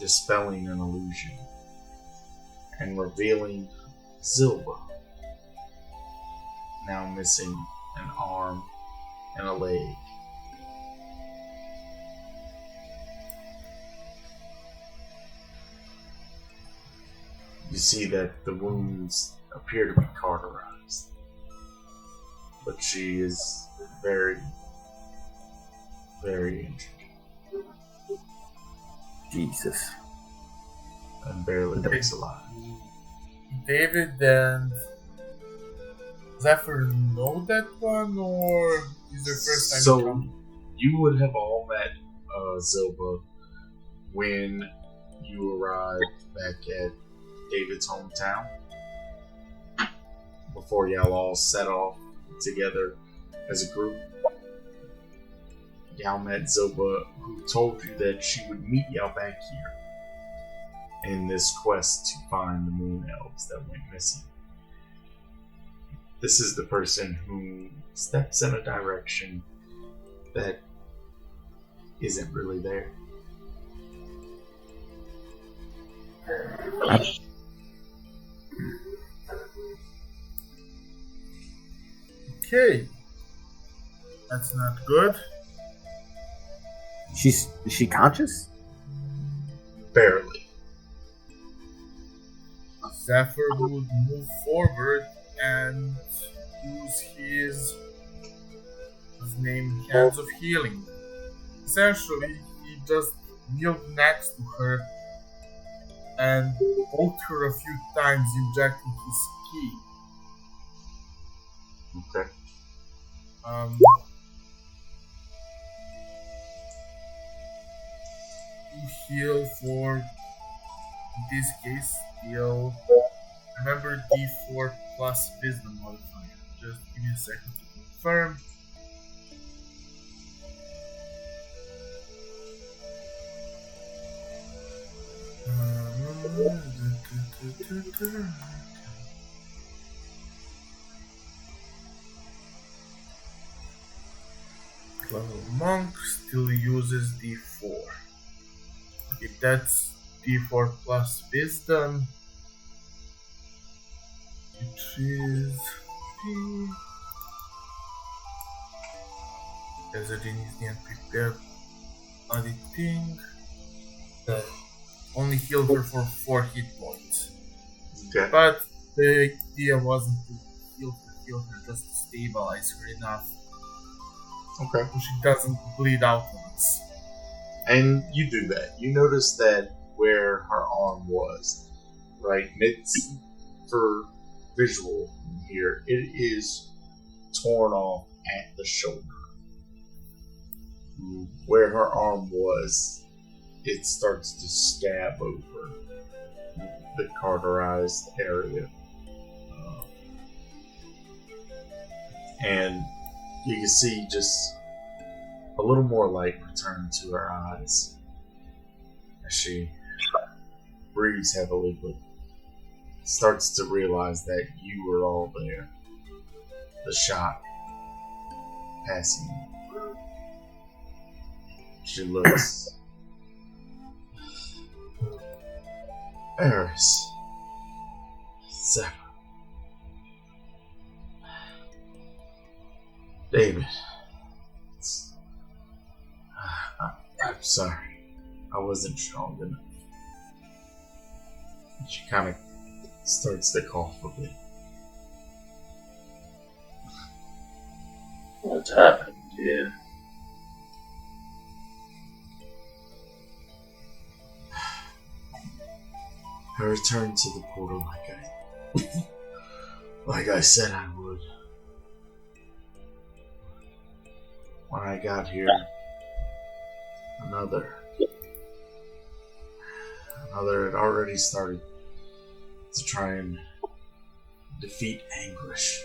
dispelling an illusion and revealing Zilba, now missing an arm and a leg. You see that the wounds appear to be cauterized, but she is very, very injured Jesus. and barely looks alive. David and Zephyr know that one, or is their first time So encountering? you would have all met Zilba when you arrived back at David's hometown, before y'all all set off together as a group. y'all met Zilba, who told you that she would meet y'all back here in this quest to find the moon elves that went missing. This is the person who steps in a direction that isn't really there. Okay. That's not good. Is she conscious? Barely. Zephyr would move forward and use his name, Hands of Healing. Essentially, he just kneeled next to her and poked her a few times, injecting his key. Okay. To heal for, in this case, heal. Remember D4 plus Wisdom modifier. Just give me a second to confirm. Level Monk still uses D4. Okay, that's D4 plus Wisdom, which is 15. Hazarding is the unprepared bloody thing. Only healed her for 4 hit points. Okay. But the idea wasn't to heal her, just to stabilize her enough Okay. so she doesn't bleed out on us. And you do that. You notice that where her arm was, right? And it's for visual here. It is torn off at the shoulder. Where her arm was, it starts to scab over the cauterized area. And you can see just a little more light return to her eyes as she breathes heavily, but starts to realize that you were all there. The shock passing. She looks. Eris. Zephyr. David. I'm sorry. I wasn't strong enough. She kind of starts to cough a bit. What's happened, dear? I returned to the portal like I said I would. When I got here, another had already started to try and defeat Anguish.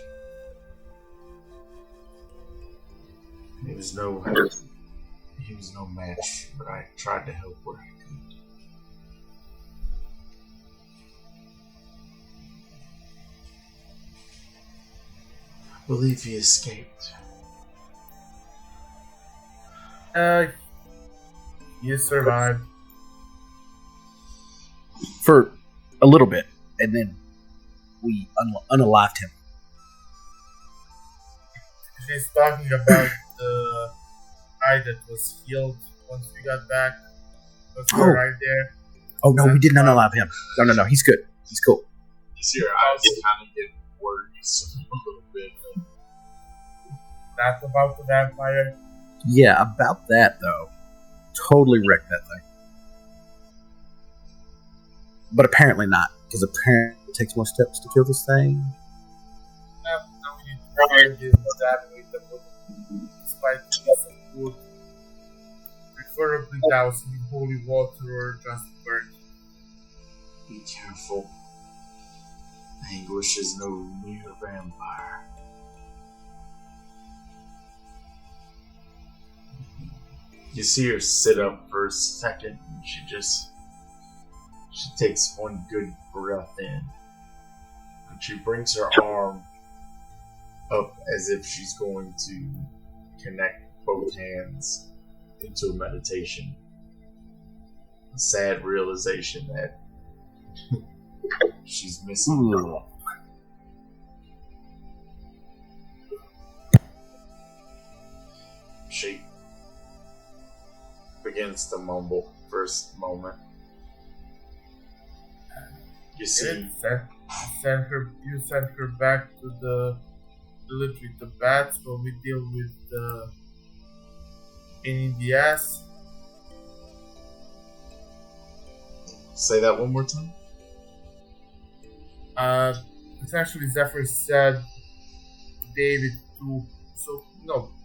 He was no match, but I tried to help where I could. I believe he escaped. You survived. For a little bit, and then we unalived him. She's talking about the guy that was healed once we got back. Was he right there? Oh no, we did not unalive him. No, he's good. He's cool. You see her eyes kind of get worried a little bit. Not about the vampire. Yeah, about that though. Totally wrecked that thing. But apparently not, because apparently it takes more steps to kill this thing. Now we need to find his that with the wood. Despite piece of wood. Preferably dousing in holy water or just burn. Be careful. Anguish is no mere vampire. You see her sit up for a second, and she takes one good breath in, and she brings her arm up as if she's going to connect both hands into a meditation. A sad realization that she's missing her. She begins to mumble for a moment. You see, You send her back to the village with the bats while we deal with the pain in the ass. say that one more time. Essentially, Zephyr said to David to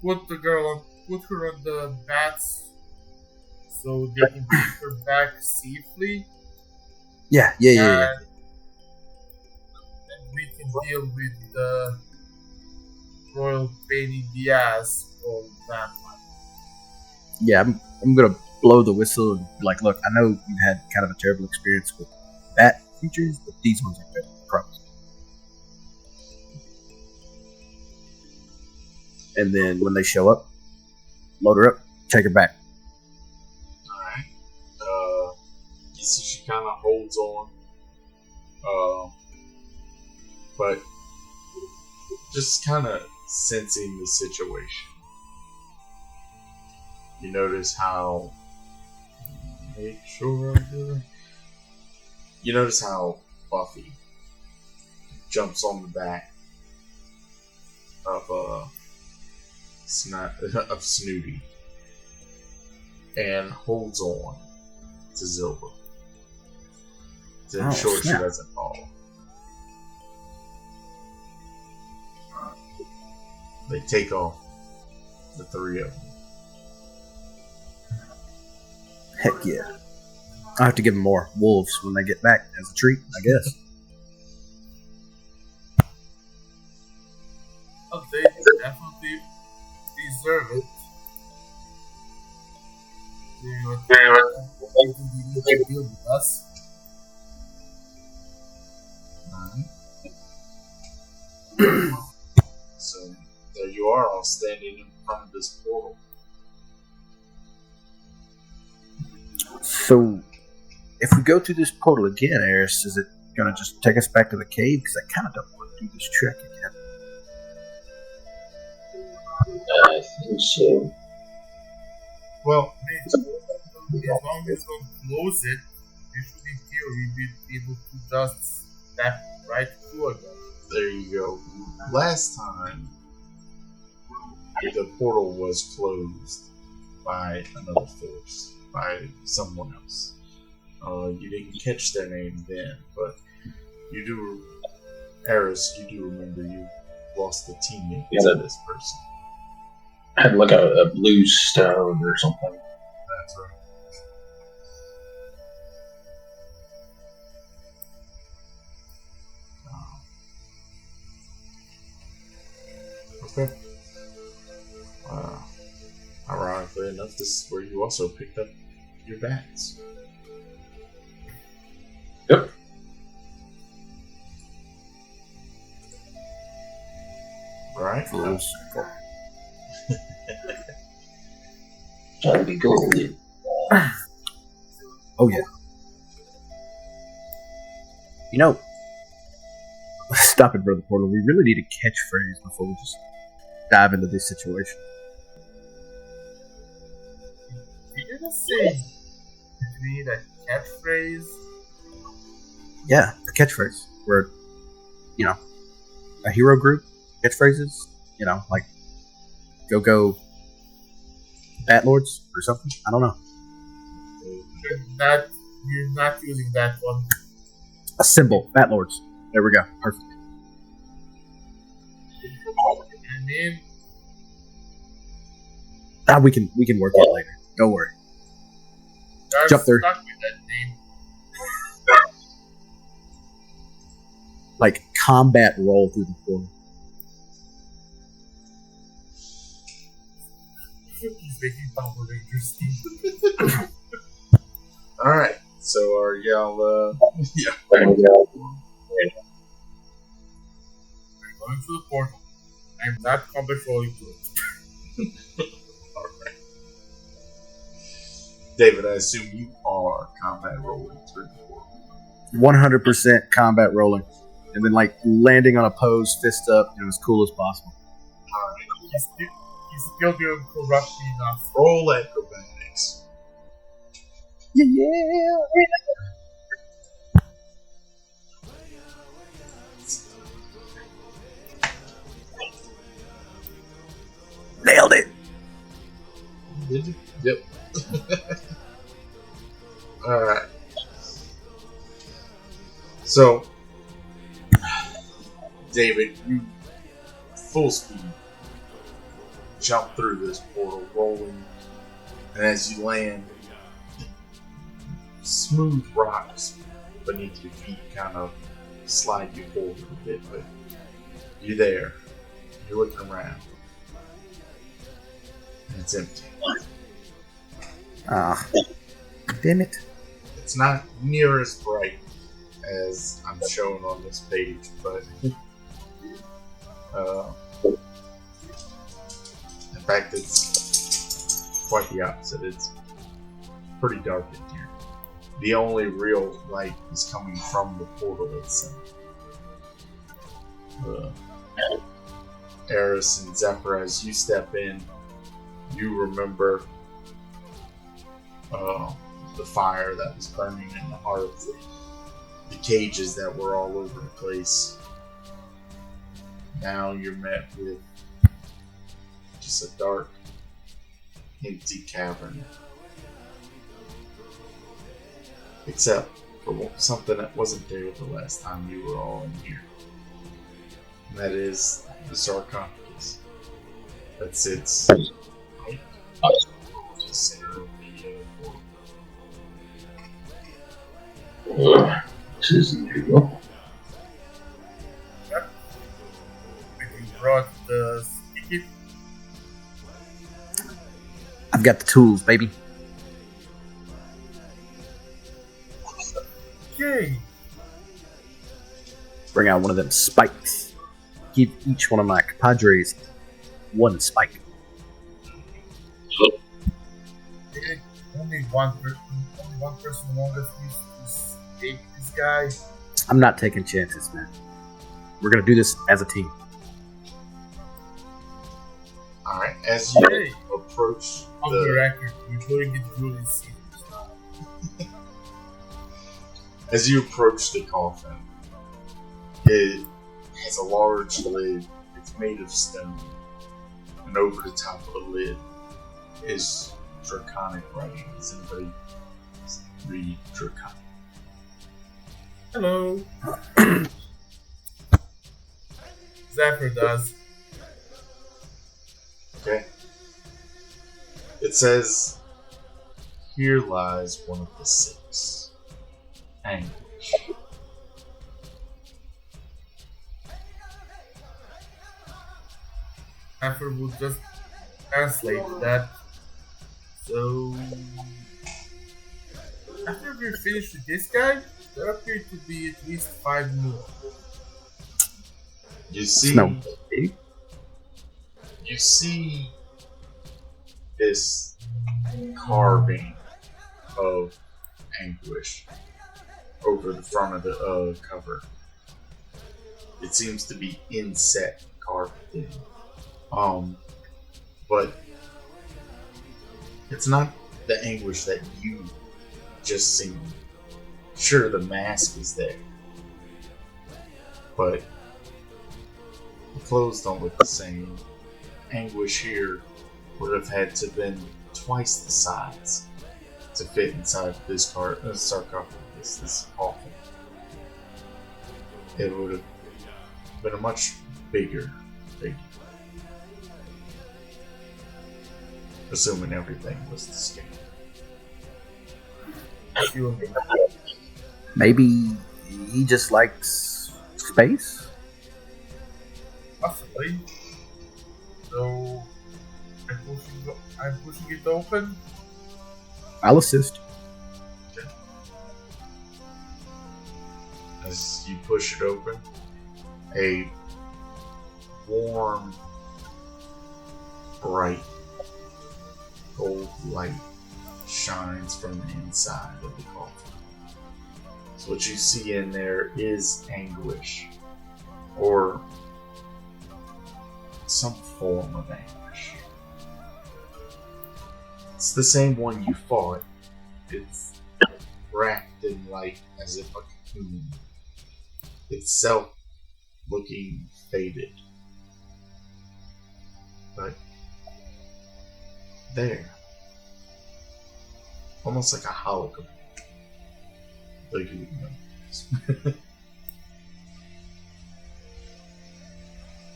put her on the bats so they can take her back safely. Yeah. And we can deal with the royal pain in the ass or vampire. Yeah, I'm gonna blow the whistle and be like, look, I know you had kind of a terrible experience with bat creatures, but these ones are good. Promise. And then when they show up, load her up, take her back. Alright. You see she kind of holds on. But just kind of sensing the situation. You notice how... Make sure I do it. You notice how Buffy jumps on the back of Snooty and holds on to Zilba to ensure she doesn't fall. They take off, the three of them. Heck yeah. I'll have to give them more wolves when they get back as a treat, I guess. Oh, they definitely deserve it. You can deal with us. So there you are, all standing in front of this portal. So, if we go through this portal again, Eris, is it gonna just take us back to the cave? Because I kind of don't want to do this trek again. I think so. Well, As long as we don't close it, we should in theory be able to just step right through again. there you go. Last time, the portal was closed by another force, by someone else. You didn't catch their name then, but you do, Eris, you do remember you lost a teammate to this person. Had like a blue stone or something. That's right. Okay. Ironically enough, this is where you also picked up your bats. Yep. Right? Trying to be golden. Oh, yeah. You know, stop it, Brother Portal. We really need a catchphrase before we just dive into this situation. Did you just say we need a catchphrase? Yeah, a catchphrase. Where, you know, a hero group, catchphrases, you know, like go Batlords or something. I don't know. You're not using that one. A symbol, Batlords. There we go. Perfect. I mean, We can work it later. Don't worry. you're Jump there. stuck with that name. Like combat roll through the portal. He's making Power Rangers team. Alright, so are y'all, yeah. I'm going to the portal. I'm not combat rolling to it. Alright. David, I assume you are combat rolling through the portal. 100% combat rolling. And then, like, landing on a pose, fist up, as cool as possible. He's still doing corruptly enough. Roll acrobatics. Yeah. Nailed it. Did you? Yep. Alright. So, David, you full speed jump through this portal, rolling, and as you land, smooth rocks beneath your feet kind of slide you forward a bit, but you're there. You're looking around. And it's empty. Ah, damn it. It's not near as bright as I'm showing on this page, but in fact, it's quite the opposite. It's pretty dark in here. The only real light is coming from the portal itself. Eris and Zephyr, as you step in, you remember the fire that was burning in the hearth, the cages that were all over the place. Now you're met with just a dark, empty cavern. Except for something that wasn't there the last time you were all in here. And that is the sarcophagus that sits right in the center of the portal. This isn't real. You brought the sticky. I've got the tools, baby. Okay. Bring out one of them spikes. Give each one of my compadres one spike. Only one person among us needs to escape this guy. I'm not taking chances, man. We're gonna do this as a team. Alright, as you Hey. approach On the the record, we're doing it during seasons now. as you approach the coffin, it has a large lid. It's made of stone, and over the top of the lid is draconic writing. Does anybody read draconic? Hello. Zephyr does. Okay. It says, "Here lies one of the six. Anguish." Zephyr would just translate that. So, after we finish with this guy, there appear to be at least 5 more. You see, No big. you see this carving of Anguish over the front of the cover. It seems to be inset carved in. But it's not the Anguish that you just seen. Sure, the mask is there, but the clothes don't look the same. Anguish here would have had to been twice the size to fit inside this sarcophagus, this coffin. It would have been a much bigger figure. Assuming everything was the same. Maybe he just likes space? Possibly. So, I'm pushing it open. I'll assist. As you push it open, a warm, bright gold light shines from the inside of the cauldron. So what you see in there is anguish, or some form of anguish. It's the same one you fought. It's wrapped in light as if a cocoon. Itself looking faded. But there. Almost like a hologram. Like you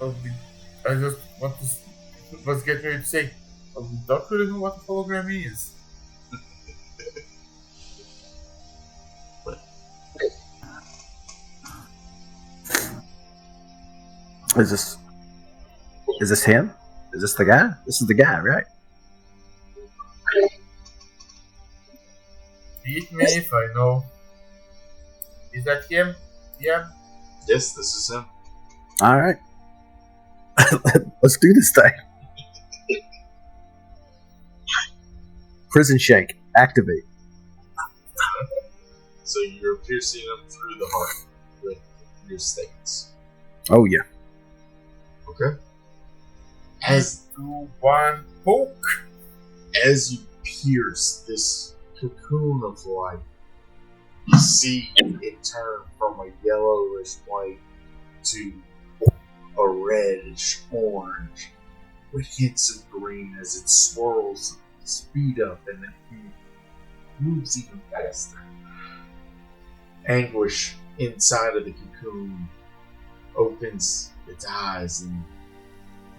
know. I just want to. Let's get ready to say. We don't really know what a hologram is. Is this him? Is this the guy? This is the guy, right? Beat me if I know. Is that him? Yeah. Yes, this is him. All right. Let's do this thing. Prison Shank, activate. So you're piercing him through the heart with your stakes. Oh yeah. Okay. As 2, 1, poke. as you pierce this cocoon of light, you see it turn from a yellowish white to a reddish orange with hints of green as it swirls, speed up, and then moves even faster. Anguish inside of the cocoon opens its eyes and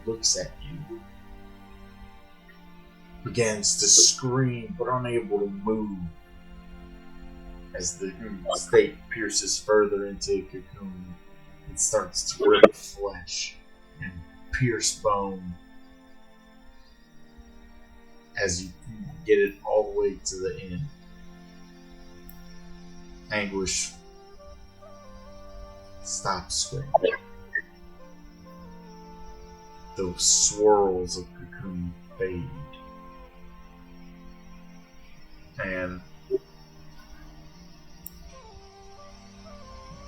looks at you. Begins to scream but unable to move as the stake pierces further into the cocoon and starts to rip flesh and pierce bone as you get it all the way to the end. Anguish stops screaming. Those swirls of cocoon fade. And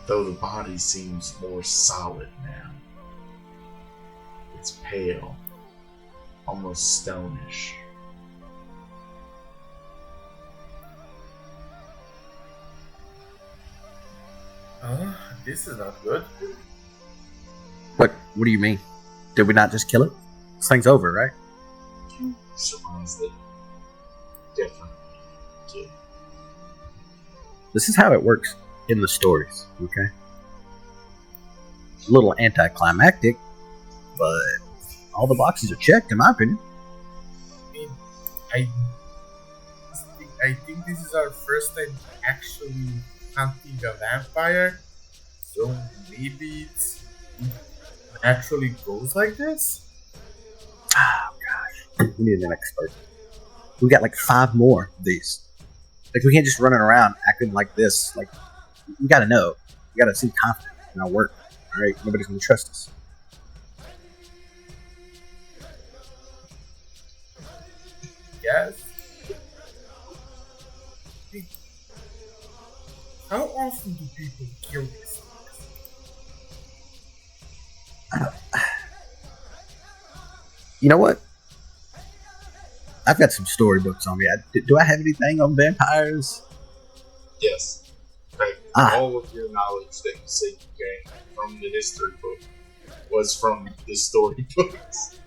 though the body seems more solid now, it's pale, almost stonish. This is not good. What do you mean? Did we not just kill it? This thing's over, right? You surmise that definitely did. This is how it works in the stories, okay? A little anticlimactic, but all the boxes are checked, in my opinion. I think this is our first time actually hunting a vampire, so maybe it actually goes like this? Oh, gosh. We need an expert. We got like 5 more of these. Like, we can't just run it around acting like this. Like, we gotta know. We gotta seem confident in our work. Alright? Nobody's gonna trust us. Yes. How often do people kill these things? You know what? I've got some storybooks on me. Do I have anything on vampires? Yes. Okay. All of your knowledge that you said you gained from the history book was from the storybooks.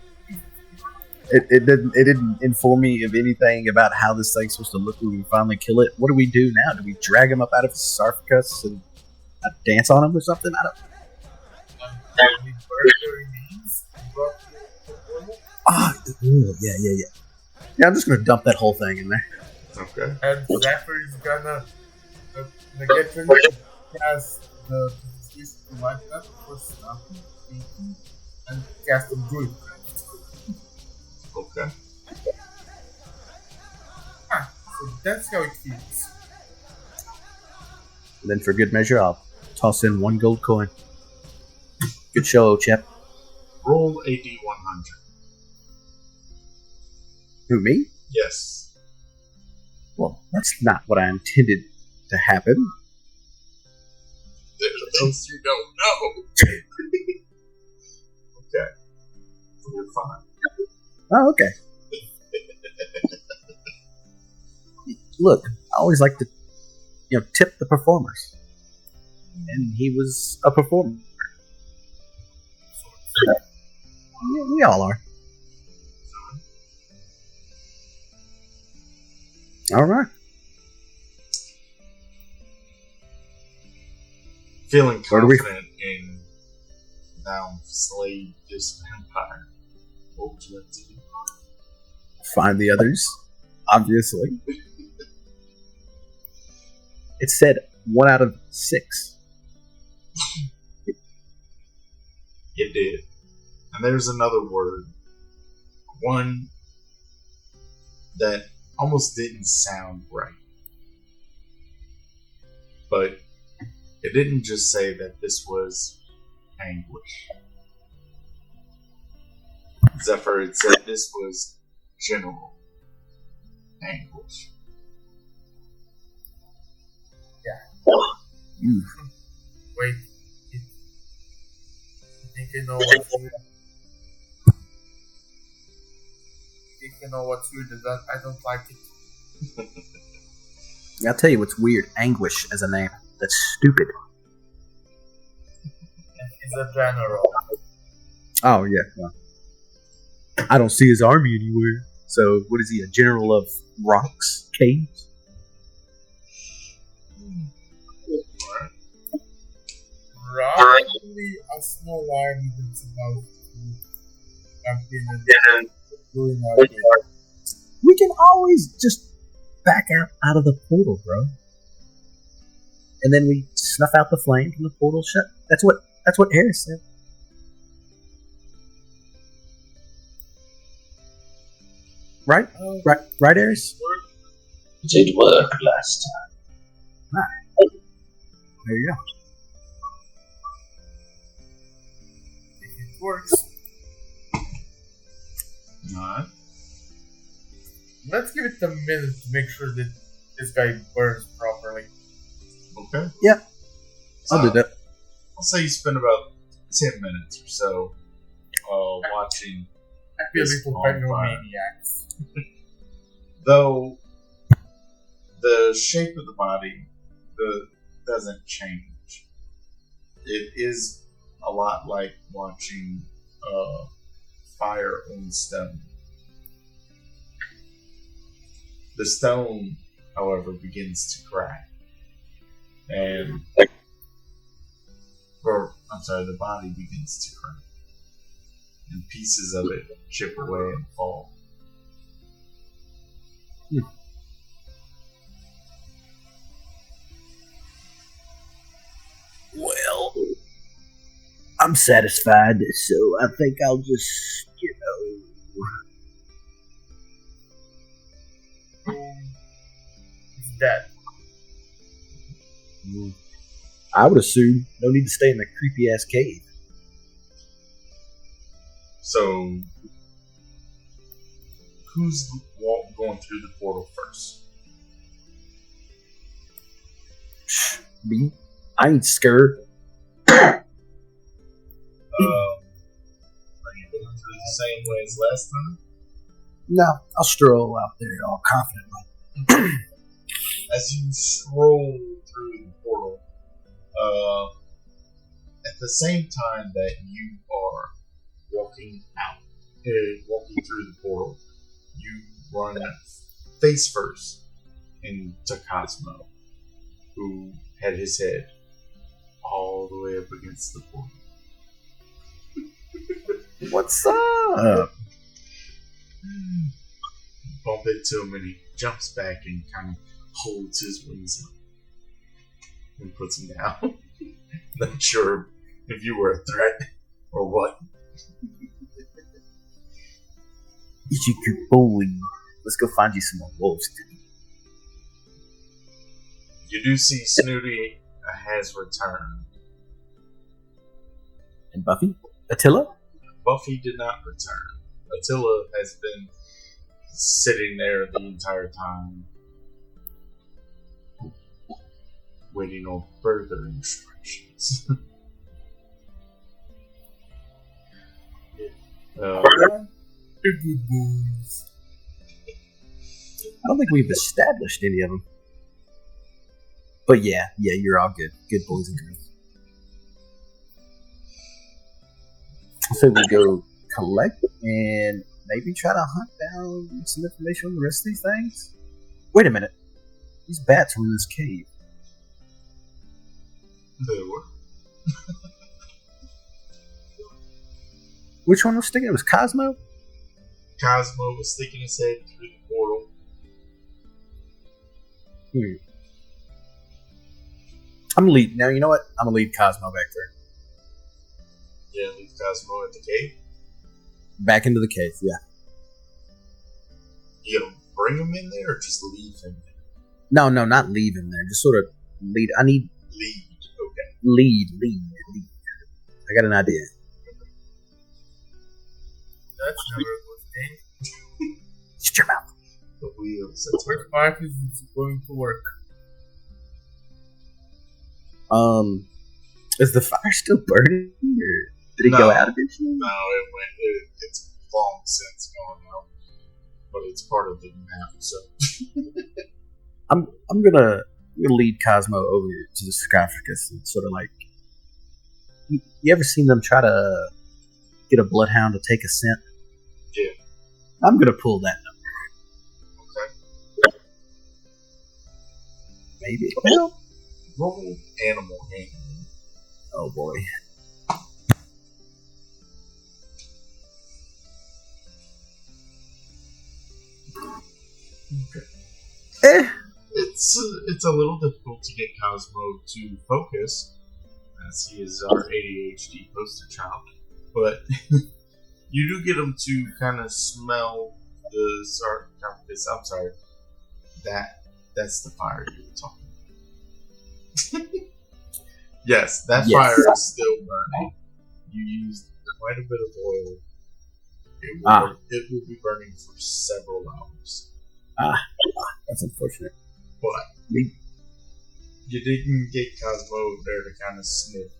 It didn't inform me of anything about how this thing's supposed to look when we finally kill it. What do we do now? Do we drag him up out of his sarcophagus and dance on him or something? I don't. Yeah. Yeah, I'm just gonna dump that whole thing in there. Okay. And Zephyr is gonna get ready to cast the Resist to Light Up for stopping, thinking, and cast a Druid Craft. Okay. So that's how it feels. And then for good measure, I'll toss in 1 gold coin. Good show, chap. Roll a D100. Who, me? Yes. Well, that's not what I intended to happen. There's those you don't know. Okay. You're fine. Oh, okay. Look, I always like to, tip the performers. And he was a performer. Yeah, we all are. All right. Feeling Where do we- confident in now slay this vampire. What would you like to do? Find the others, obviously. It said 1 out of 6. It did. And there's another word. One that almost didn't sound right. But it didn't just say that this was anguish. Zephyr, it said this was general anguish. Wait. I think I know what's weird. What's weird is that I don't like it. I'll tell you what's weird. Anguish as a name. That's stupid. He's a general. Oh, yeah. Well, I don't see his army anywhere. So, what is he, a general of rocks? Caves? Probably a small army that's about to jump in and ruin our game. We can always just back out of the portal, bro. And then we snuff out the flames and the portal shut. That's what Harris said. Right? Right, Harris? It did work last time. There you go. If it works, Alright. let's give it a minute to make sure that this guy burns properly. Okay. Yeah. I'll do that. I'll say you spend about 10 minutes or so watching. I feel This little bonfire. pyromaniacs. Though the shape of the body doesn't change. It is a lot like watching fire on stone. The stone, however, begins to crack. And the body begins to crack. And pieces of it chip away and fall. Well, I'm satisfied, so I think I'll just, He's dead. I would assume no need to stay in the creepy ass cave. So, who's going through the portal first? Me? I ain't scared. Are you going through the same way as last time? No, I'll stroll out there all confidently. As you stroll through the portal, at the same time that you are walking through the portal, you run face first into Cosmo, who had his head all the way up against the portal. What's up? Bump into him and he jumps back and kind of holds his wings up and puts them down. Not sure if you were a threat or what. Is you good boy? Let's go find you some more wolves, dude. You do see Snooty has returned. And Buffy? Attila? Buffy did not return. Attila has been sitting there the entire time, waiting on further instructions. They're good boys. I don't think we've established any of them. But yeah, you're all good. Good boys and girls. So we go collect and maybe try to hunt down some information on the rest of these things. Wait a minute. These bats were in this cave. They were. Which one was sticking? It was Cosmo? Cosmo was sticking his head through the portal. I'm gonna lead. Now, you know what? I'm gonna lead Cosmo back there. Yeah, leave Cosmo at the cave. Back into the cave, yeah. You gonna bring him in there or just leave him there? No, not leave him there. Just sort of lead. I need Lead. Okay. lead. I got an idea. That's never a good thing. Shut your mouth. The wheels. The first part is it's going to work. Is the fire still burning, or did it No. go out eventually? No, it's long since gone out. But it's part of the map, so. I'm gonna lead Cosmo over to the sarcophagus and sort of like. You ever seen them try to get a bloodhound to take a scent? Yeah. I'm gonna pull that number. Okay. Maybe. Well, Roll animal handling. oh boy. Okay. It's a little difficult to get Cosmo to focus, as he is our ADHD poster child. But you do get him to kind of smell the sarcophagus. I'm sorry. That's the fire you were talking about. Yes, that Yes. fire is still burning. You used quite a bit of oil. It will be burning for several hours. That's unfortunate. But you didn't get Cosmo over there to kind of sniff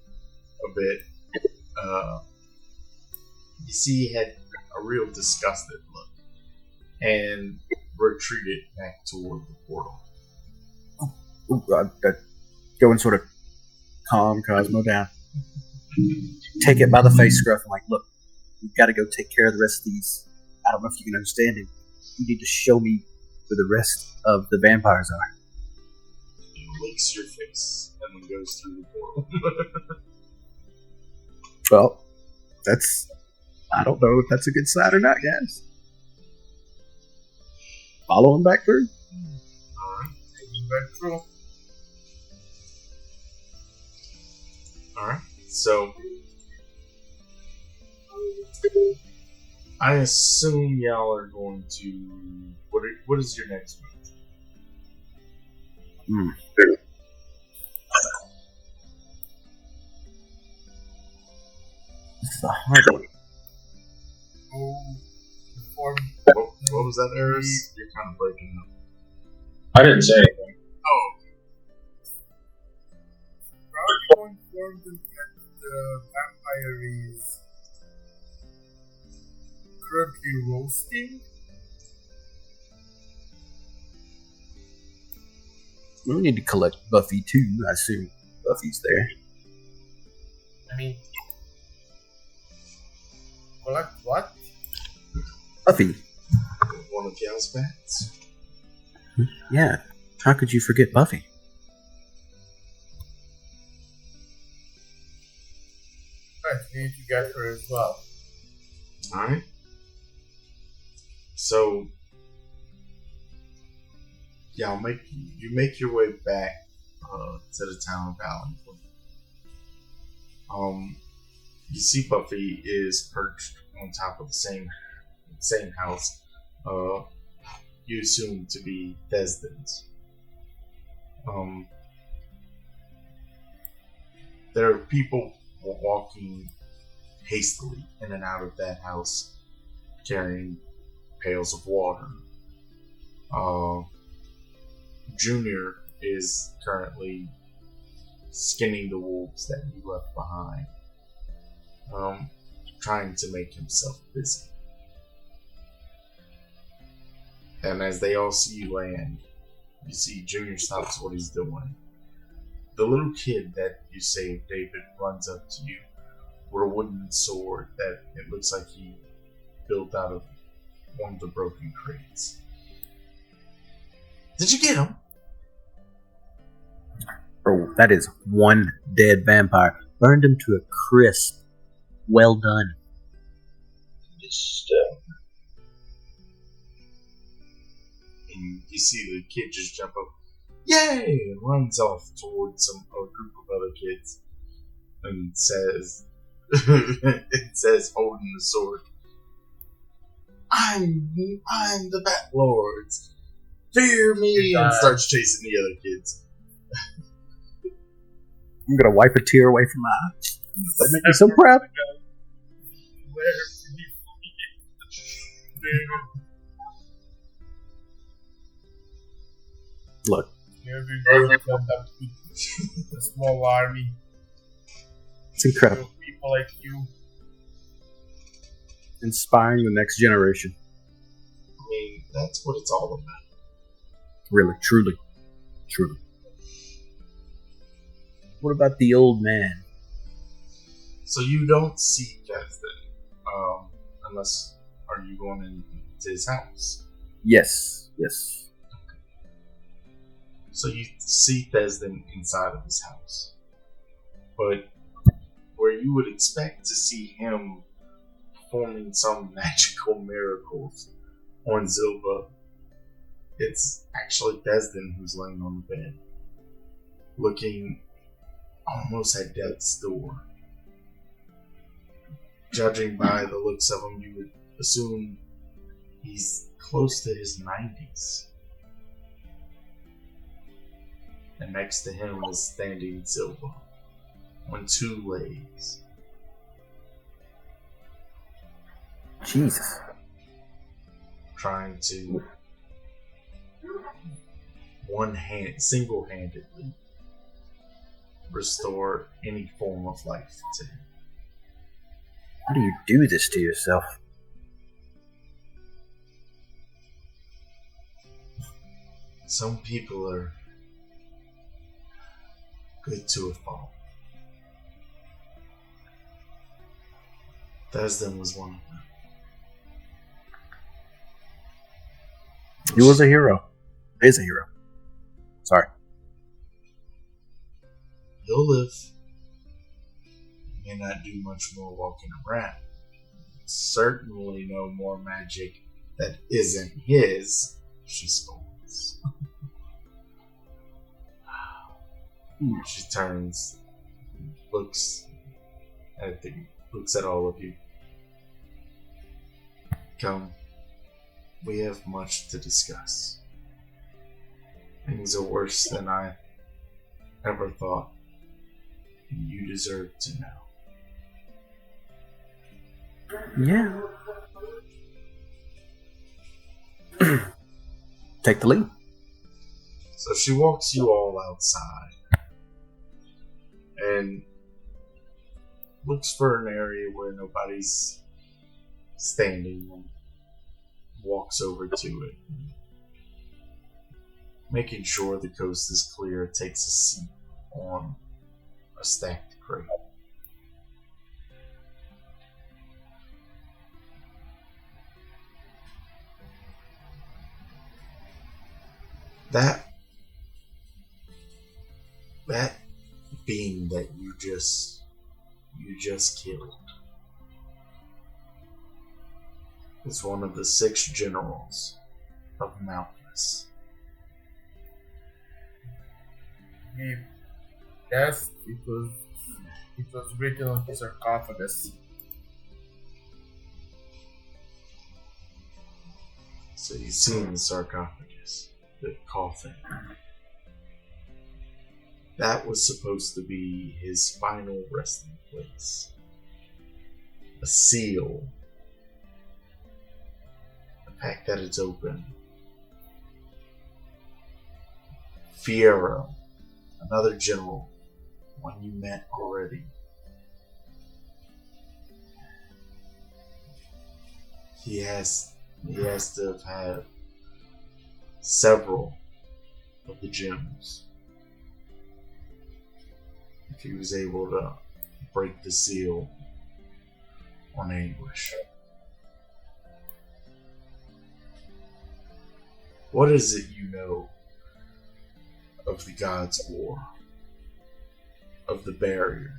a bit. You see he had a real disgusted look and retreated back toward the portal. Oh God, go and sort of calm Cosmo down. Take it by the face scruff and like, look, you've got to go take care of the rest of these. I don't know if you can understand it. You need to show me where the rest of the vampires are. He licks your face and then goes through the portal. Well, I don't know if that's a good sign or not, guys. Follow him back through. Alright. Taking back through. Alright. So I assume y'all are going to what is your next move? This is a hard one. Oh, inform. What was that, Eris? You're kind of breaking up. I didn't say anything. Oh, Probably inform them that the vampire is currently roasting. We need to collect Buffy too. I assume Buffy's there. I mean, collect what? Buffy. one of y'all's bats. Yeah. How could you forget Buffy? Right, we need to get her as well. Alright. So y'all make your way back to the town of Allenwood. You see Buffy is perched on top of the same house. You assume to be Thesden's. There are people walking hastily in and out of that house, carrying pails of water. Junior is currently skinning the wolves that you left behind, trying to make himself busy. And as they all see you land, you see Junior stops what he's doing. The little kid that you saved, David, runs up to you with a wooden sword that it looks like he built out of one of the broken crates. Did you get him? Bro, that is one dead vampire. Burned him to a crisp. Well done. Just, And you see the kid just jump up, yay, and runs off towards a group of other kids, and says, it says, holding the sword, I'm the Bat Lords. Fear me, and starts chasing the other kids. I'm gonna wipe a tear away from my eye. That make me so proud. Look, Here we go, come up with a small army it's incredible. of people like you. Inspiring the next generation. I mean, that's what it's all about. Really, truly. Truly. What about the old man? So you don't see Destin, unless, are you going into his house? Yes, yes. So you see Destin inside of his house. But where you would expect to see him performing some magical miracles on Zilba, it's actually Destin who's laying on the bed, looking almost at death's door. Judging by the looks of him, you would assume he's close to his 90s. And next to him is standing Zilba on two legs. Jesus. Trying to single-handedly restore any form of life to him. How do you do this to yourself? Some people are good to a fault. Desden was one of them. He was a hero. Is a hero. Sorry. He'll live. He may not do much more walking around. Certainly no more magic that isn't his. She scolds. She turns, looks at all of you. Come, we have much to discuss. Things are worse than I ever thought, and you deserve to know. Yeah. Take the lead. So she walks you all outside and looks for an area where nobody's standing and walks over to it. Making sure the coast is clear, takes a seat on a stacked crate. That being that you just killed is one of the 6 generals of Malthus. Yes, it was written on his sarcophagus. So you see in the sarcophagus, the coffin. That was supposed to be his final resting place. A seal. The fact that it's open. Fiero, another general, one you met already. He has to have had several of the gems if he was able to break the seal on Anguish. What is it you know of the Gods' War? Of the barrier?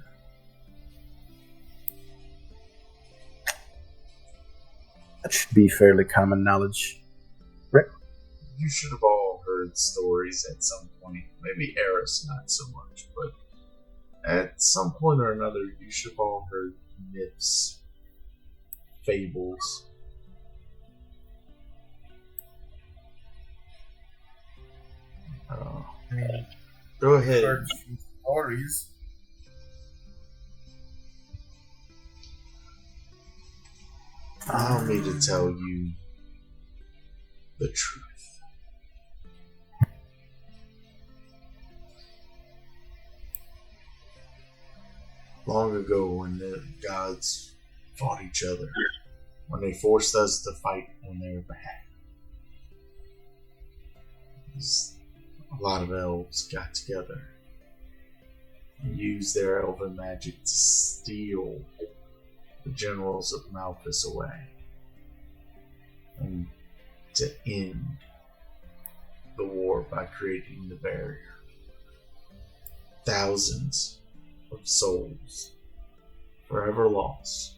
That should be fairly common knowledge. You should have all heard stories at some point. Maybe Eris not so much, but at some point or another, you should have all heard myths, fables. I mean, Go ahead. heard some stories. Allow me to tell you the truth. Long ago, when the gods fought each other, when they forced us to fight on their behalf, a lot of elves got together and used their elven magic to steal the generals of Malphas away and to end the war by creating the barrier. Thousands of souls forever lost,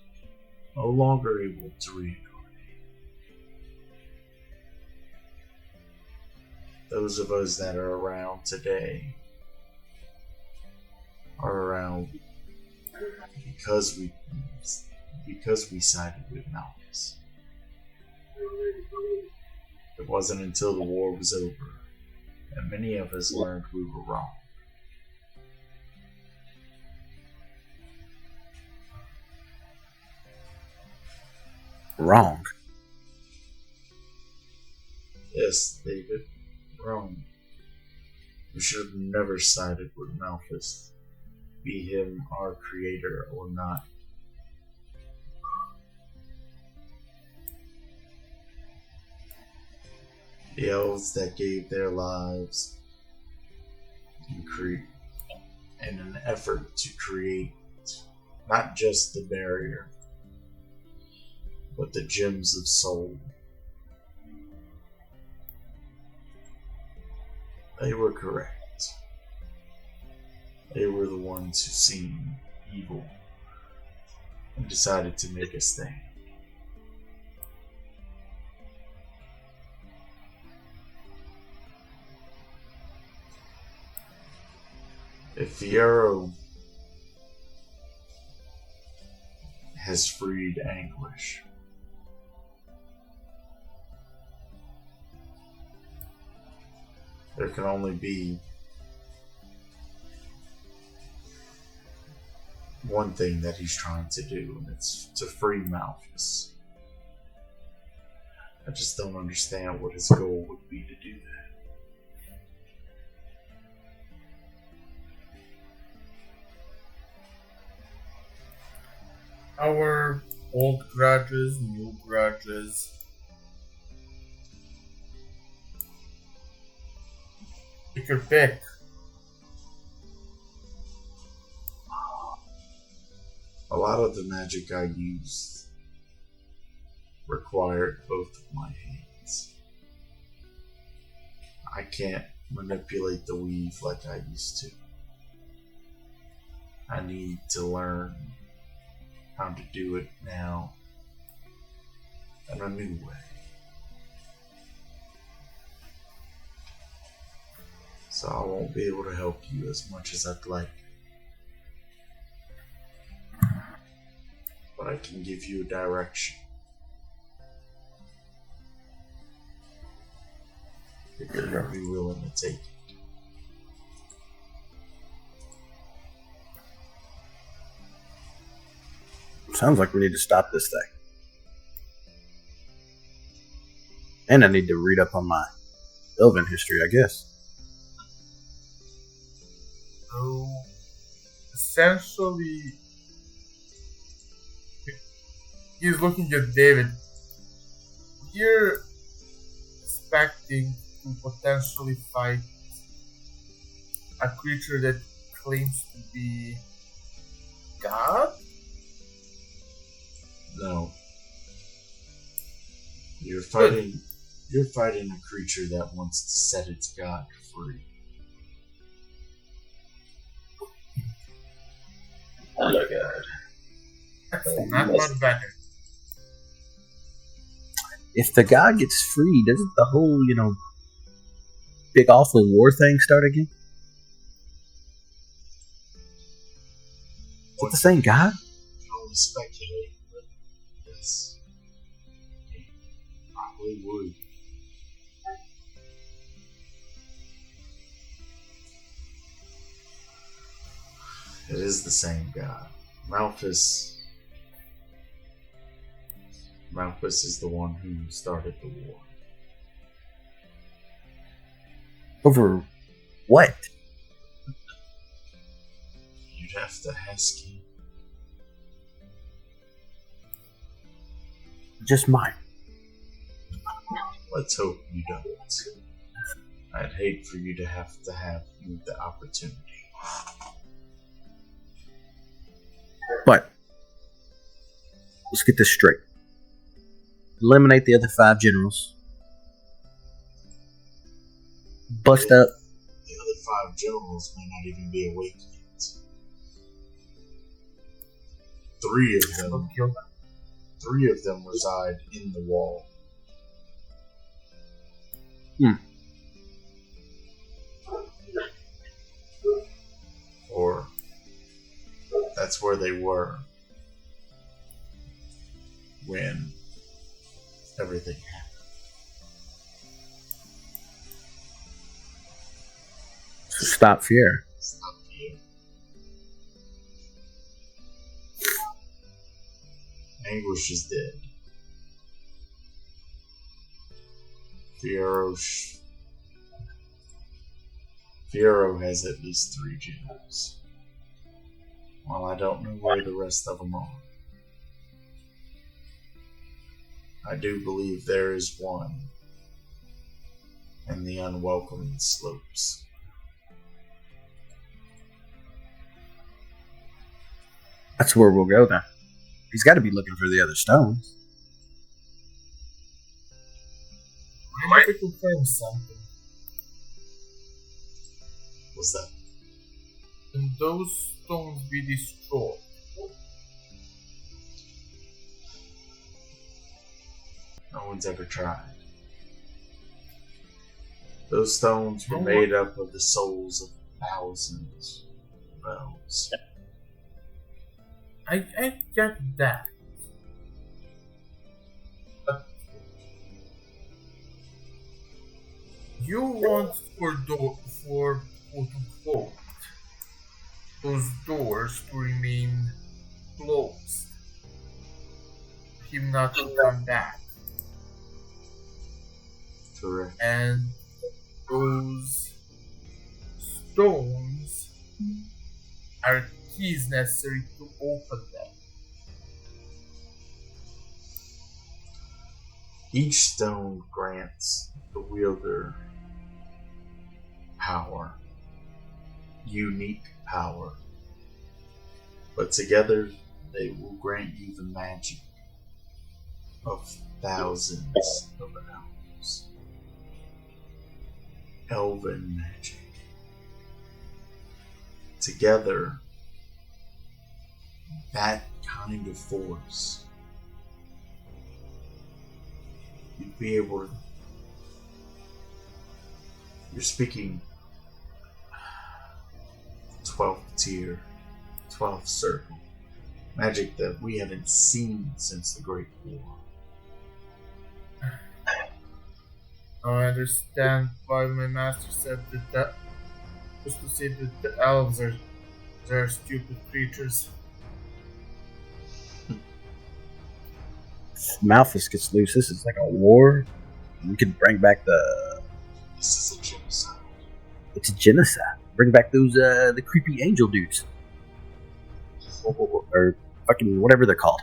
no longer able to reincarnate. Those of us that are around today are around because we sided with Malphas. It wasn't until the war was over that many of us learned we were wrong. Wrong. Yes, David, wrong. We should have never sided with Malphas, be him our creator or not. The elves that gave their lives in an effort to create not just the barrier, but the gems of soul. They were correct. They were the ones who seen evil and decided to make a stand. If Fiero has freed Anguish, there can only be one thing that he's trying to do, and it's to free Malphas. I just don't understand what his goal would be to do that. Our old grudges, new grudges. Pick your pick. A lot of the magic I used required both of my hands. I can't manipulate the weave like I used to. I need to learn how to do it now in a new way. So I won't be able to help you as much as I'd like. But I can give you a direction. If you're going to be willing to take it. Sounds like we need to stop this thing. And I need to read up on my Elven history, I guess. So, essentially, he's looking at David. You're expecting to potentially fight a creature that claims to be God? No. You're fighting a creature that wants to set its god free. Oh my god. That's not much better. If the god gets free, doesn't the whole, big awful war thing start again? Is it the same god? You can only speculate, but yes. It probably would. It is the same god. Malphus is the one who started the war. Over what? You'd have to ask him. Just mine. Let's hope you don't. I'd hate for you to have the opportunity. But let's get this straight. Eliminate the other 5 generals. Bust up. The other 5 generals may not even be awake yet. 3 of them reside in the wall. Or that's where they were when everything happened. So stop fear. Stop here. Anguish is dead. Fiero has at least 3 generals. Well, I don't know where the rest of them are. I do believe there is one in the unwelcoming slopes. That's where we'll go then. He's got to be looking for the other stones. I need to confirm something. What's that? Can those stones be destroyed? No one's ever tried. Those stones were made up of the souls of thousands of elves. I get that. But you want for quote unquote those doors to remain closed. Him not to come back. Correct. And those stones are keys necessary to open them. Each stone grants the wielder power, unique power, but together they will grant you the magic of thousands of elves. Elven magic. Together, that kind of force, you'd be able to. You're speaking 12th tier, 12th circle. Magic that we haven't seen since the Great War. I understand why my master said that was to say that the elves are stupid creatures. Malthus gets loose, this is like a war. We could bring back the. This is a genocide. It's a genocide. Bring back those the creepy angel dudes, or fucking whatever they're called.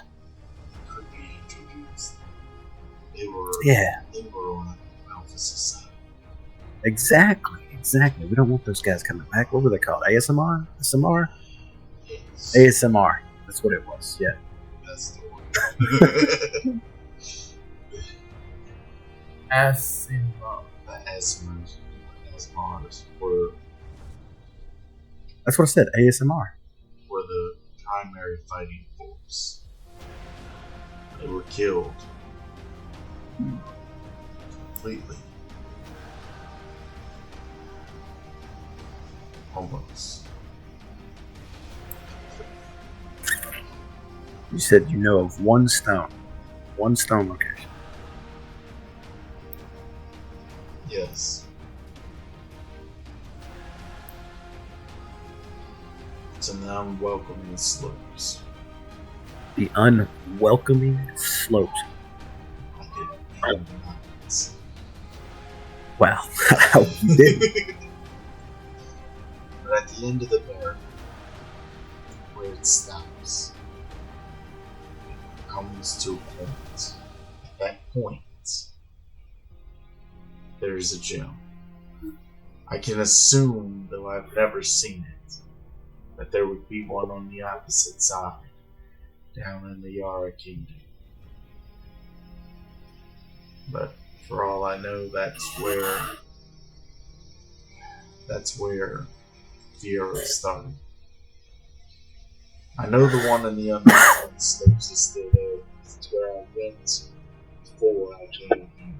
Creepy introduced. They were. Yeah, They were on Alpha's side. exactly. We don't want those guys coming back. What were they called? ASMR? SMR? Yes. ASMR. That's what it was. Yeah. That's the one. As in love. The ASMRs were That's what I said. ASMR. the primary fighting force. They were killed completely. Almost. You said you know of one stone location. Yes. It's an unwelcoming slopes. The unwelcoming slopes. I didn't name the mountains. Wow. You did. But at the end of the barrel, where it stops, it comes to a point. At that point, there's a gem. I can assume, though I've never seen it, that there would be one on the opposite side, down in the Yara Kingdom. But for all I know, that's where Fiora started. I know the one in the unknown slopes is still there. It's where I went before I came here,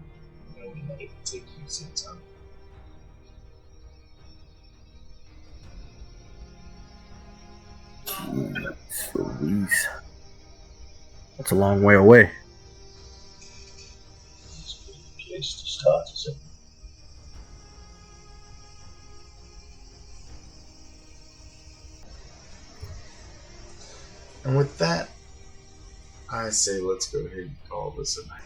knowing that it would take you some time. Louise. That's a long way away. It's a good place to start, isn't it? And with that, I say let's go ahead and call this a night.